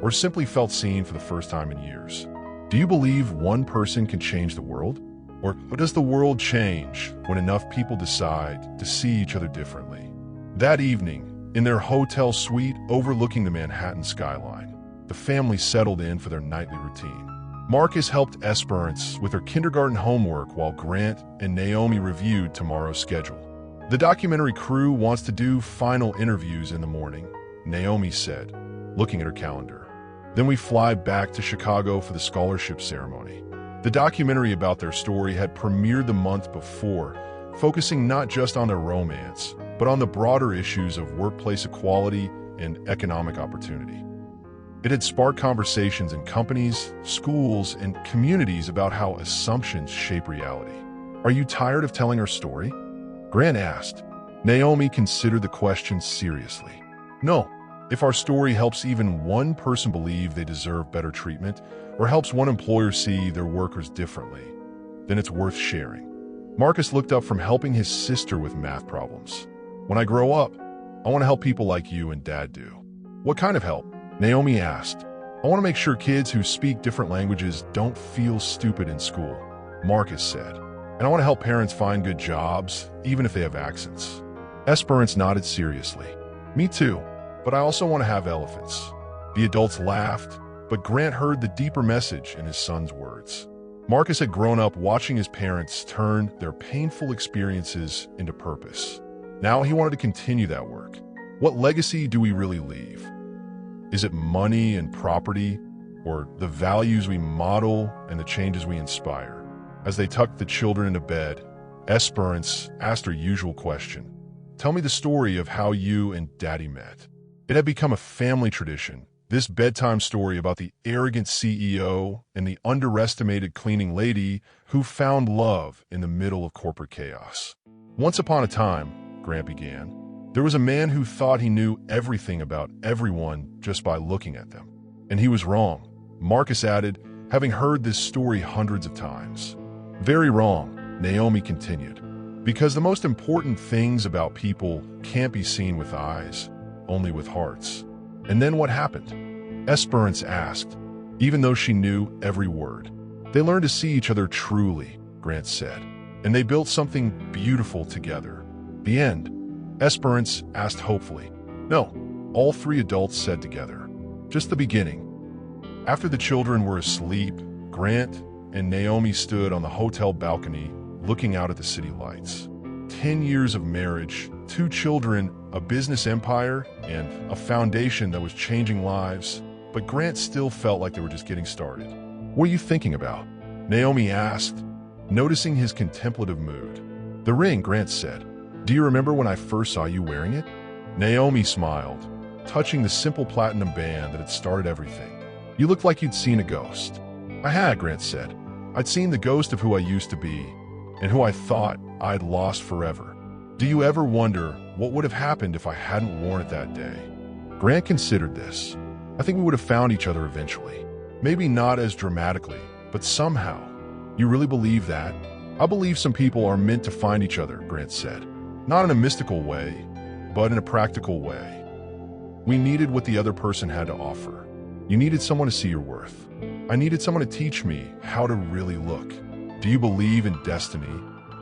or simply felt seen for the first time in years. Do you believe one person can change the world? Or does the world change when enough people decide to see each other differently? That evening, in their hotel suite overlooking the Manhattan skyline, the family settled in for their nightly routine. Marcus helped Esperance with her kindergarten homework while Grant and Naomi reviewed tomorrow's schedule. The documentary crew wants to do final interviews in the morning, Naomi said, looking at her calendar. Then we fly back to Chicago for the scholarship ceremony. The documentary about their story had premiered the month before, focusing not just on their romance, but on the broader issues of workplace equality and economic opportunity. It had sparked conversations in companies, schools, and communities about how assumptions shape reality. Are you tired of telling our story? Grant asked. Naomi considered the question seriously. No. If our story helps even one person believe they deserve better treatment, or helps one employer see their workers differently, then it's worth sharing. Marcus looked up from helping his sister with math problems. When I grow up, I want to help people like you and Dad do. What kind of help? Naomi asked. I want to make sure kids who speak different languages don't feel stupid in school, Marcus said. And I want to help parents find good jobs, even if they have accents. Esperance nodded seriously. Me too, but I also want to have elephants. The adults laughed, but Grant heard the deeper message in his son's words. Marcus had grown up watching his parents turn their painful experiences into purpose. Now he wanted to continue that work. What legacy do we really leave? Is it money and property, or the values we model and the changes we inspire? As they tucked the children into bed, Esperance asked her usual question. Tell me the story of how you and Daddy met. It had become a family tradition, this bedtime story about the arrogant CEO and the underestimated cleaning lady who found love in the middle of corporate chaos. Once upon a time, Grant began, there was a man who thought he knew everything about everyone just by looking at them. And he was wrong, Marcus added, having heard this story hundreds of times. Very wrong, Naomi continued, because the most important things about people can't be seen with eyes, only with hearts. And then what happened? Esperance asked, even though she knew every word. They learned to see each other truly, Grant said, and they built something beautiful together. The end? Esperance asked hopefully. No, all three adults said together. Just the beginning. After the children were asleep, Grant and Naomi stood on the hotel balcony looking out at the city lights. 10 years of marriage, 2 children, a business empire, and a foundation that was changing lives, but Grant still felt like they were just getting started. What are you thinking about? Naomi asked, noticing his contemplative mood. The ring, Grant said. Do you remember when I first saw you wearing it? Naomi smiled, touching the simple platinum band that had started everything. You looked like you'd seen a ghost. I had, Grant said. I'd seen the ghost of who I used to be, and who I thought I'd lost forever. Do you ever wonder what would have happened if I hadn't worn it that day? Grant considered this. I think we would have found each other eventually. Maybe not as dramatically, but somehow. You really believe that? I believe some people are meant to find each other, Grant said. Not in a mystical way, but in a practical way. We needed what the other person had to offer. You needed someone to see your worth. I needed someone to teach me how to really look. Do you believe in destiny?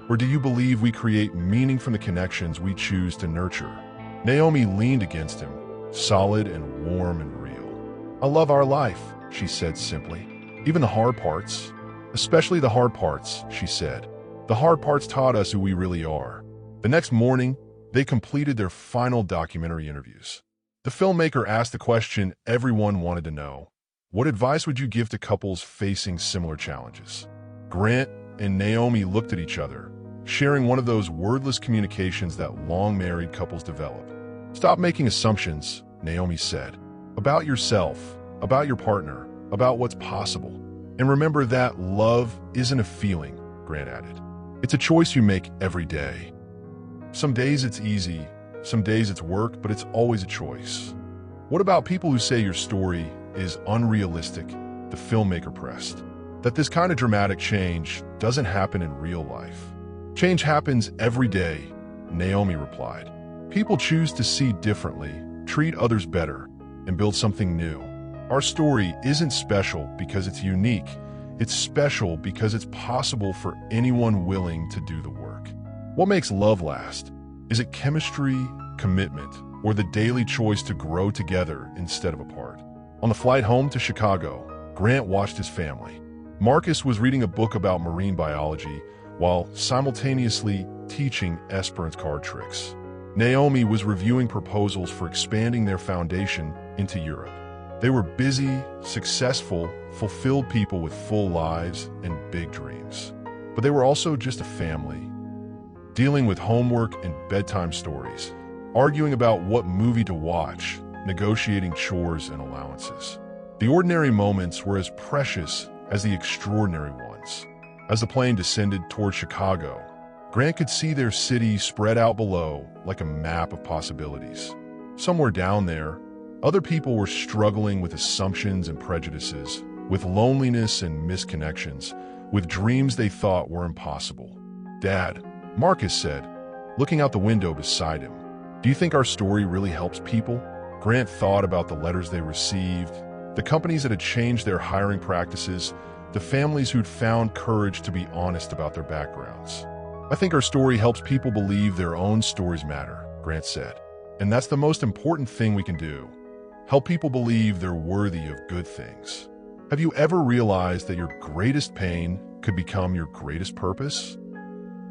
Or do you believe we create meaning from the connections we choose to nurture? Naomi leaned against him, solid and warm and real. I love our life, she said simply. Even the hard parts. Especially the hard parts, she said. The hard parts taught us who we really are. The next morning, they completed their final documentary interviews. The filmmaker asked the question everyone wanted to know. What advice would you give to couples facing similar challenges? Grant and Naomi looked at each other, sharing one of those wordless communications that long-married couples develop. Stop making assumptions, Naomi said, about yourself, about your partner, about what's possible. And remember that love isn't a feeling, Grant added. It's a choice you make every day. Some days it's easy, some days it's work, but it's always a choice. What about people who say your story is unrealistic? The filmmaker pressed. That this kind of dramatic change doesn't happen in real life. Change happens every day, Naomi replied. People choose to see differently, treat others better, and build something new. Our story isn't special because it's unique. It's special because it's possible for anyone willing to do the work. What makes love last? Is it chemistry, commitment, or the daily choice to grow together instead of apart? On the flight home to Chicago, Grant watched his family. Marcus was reading a book about marine biology while simultaneously teaching Esperance card tricks. Naomi was reviewing proposals for expanding their foundation into Europe. They were busy, successful, fulfilled people with full lives and big dreams. But they were also just a family, dealing with homework and bedtime stories, arguing about what movie to watch, negotiating chores and allowances. The ordinary moments were as precious as the extraordinary ones. As the plane descended toward Chicago, Grant could see their city spread out below like a map of possibilities. Somewhere down there, other people were struggling with assumptions and prejudices, with loneliness and misconnections, with dreams they thought were impossible. Dad, Marcus said, looking out the window beside him, do you think our story really helps people? Grant thought about the letters they received, the companies that had changed their hiring practices, the families who'd found courage to be honest about their backgrounds. I think our story helps people believe their own stories matter, Grant said. And that's the most important thing we can do. Help people believe they're worthy of good things. Have you ever realized that your greatest pain could become your greatest purpose?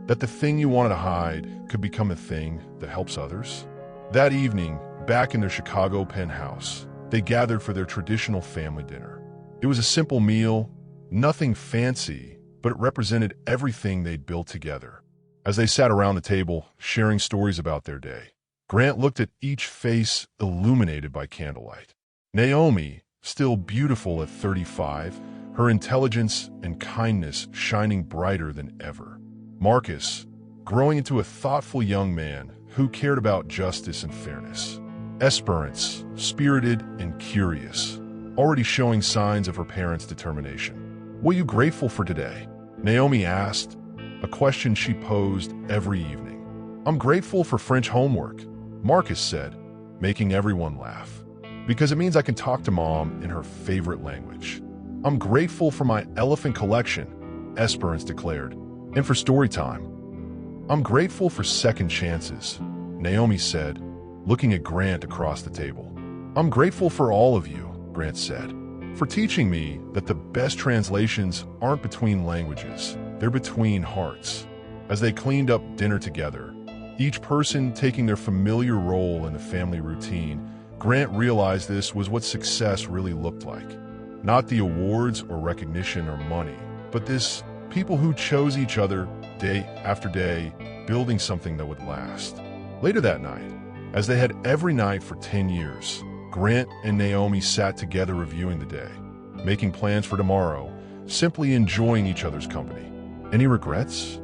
That the thing you wanted to hide could become the thing that helps others? That evening, back in their Chicago penthouse, they gathered for their traditional family dinner. It was a simple meal, nothing fancy, but it represented everything they'd built together. As they sat around the table, sharing stories about their day, Grant looked at each face illuminated by candlelight. Naomi, still beautiful at 35, her intelligence and kindness shining brighter than ever. Marcus, growing into a thoughtful young man who cared about justice and fairness. Esperance, spirited and curious, already showing signs of her parents' determination. "What are you grateful for today?" Naomi asked, a question she posed every evening. "I'm grateful for French homework," Marcus said, making everyone laugh, "because it means I can talk to Mom in her favorite language." "I'm grateful for my elephant collection," Esperance declared, "and for story time." "I'm grateful for second chances," Naomi said, looking at Grant across the table. "I'm grateful for all of you," Grant said, "for teaching me that the best translations aren't between languages, they're between hearts." As they cleaned up dinner together, each person taking their familiar role in the family routine, Grant realized this was what success really looked like. Not the awards or recognition or money, but this people who chose each other day after day, building something that would last. Later that night, as they had every night for 10 years, Grant and Naomi sat together reviewing the day, making plans for tomorrow, simply enjoying each other's company. "Any regrets?"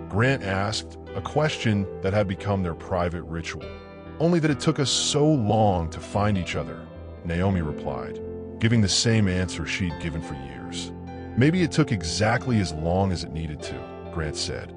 Grant asked, a question that had become their private ritual. "Only that it took us so long to find each other," Naomi replied, giving the same answer she'd given for years. "Maybe it took exactly as long as it needed to," Grant said.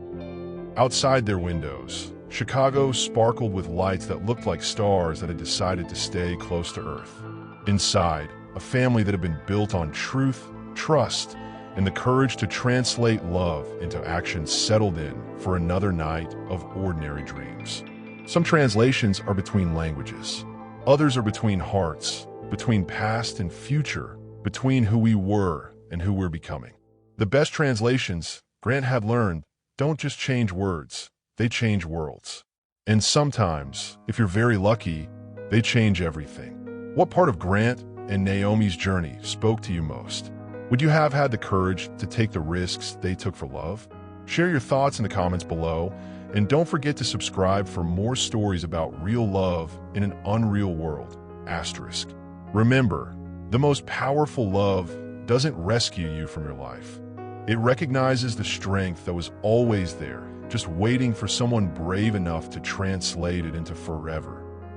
Outside their windows, Chicago sparkled with lights that looked like stars that had decided to stay close to Earth. Inside, a family that had been built on truth, trust, and the courage to translate love into action settled in for another night of ordinary dreams. Some translations are between languages. Others are between hearts, between past and future, between who we were and who we're becoming. The best translations, Grant had learned, don't just change words, they change worlds. And sometimes, if you're very lucky, they change everything. What part of Grant and Naomi's journey spoke to you most? Would you have had the courage to take the risks they took for love? Share your thoughts in the comments below, and don't forget to subscribe for more stories about real love in an unreal world. *. Remember, the most powerful love doesn't rescue you from your life. It recognizes the strength that was always there, just waiting for someone brave enough to translate it into forever. *.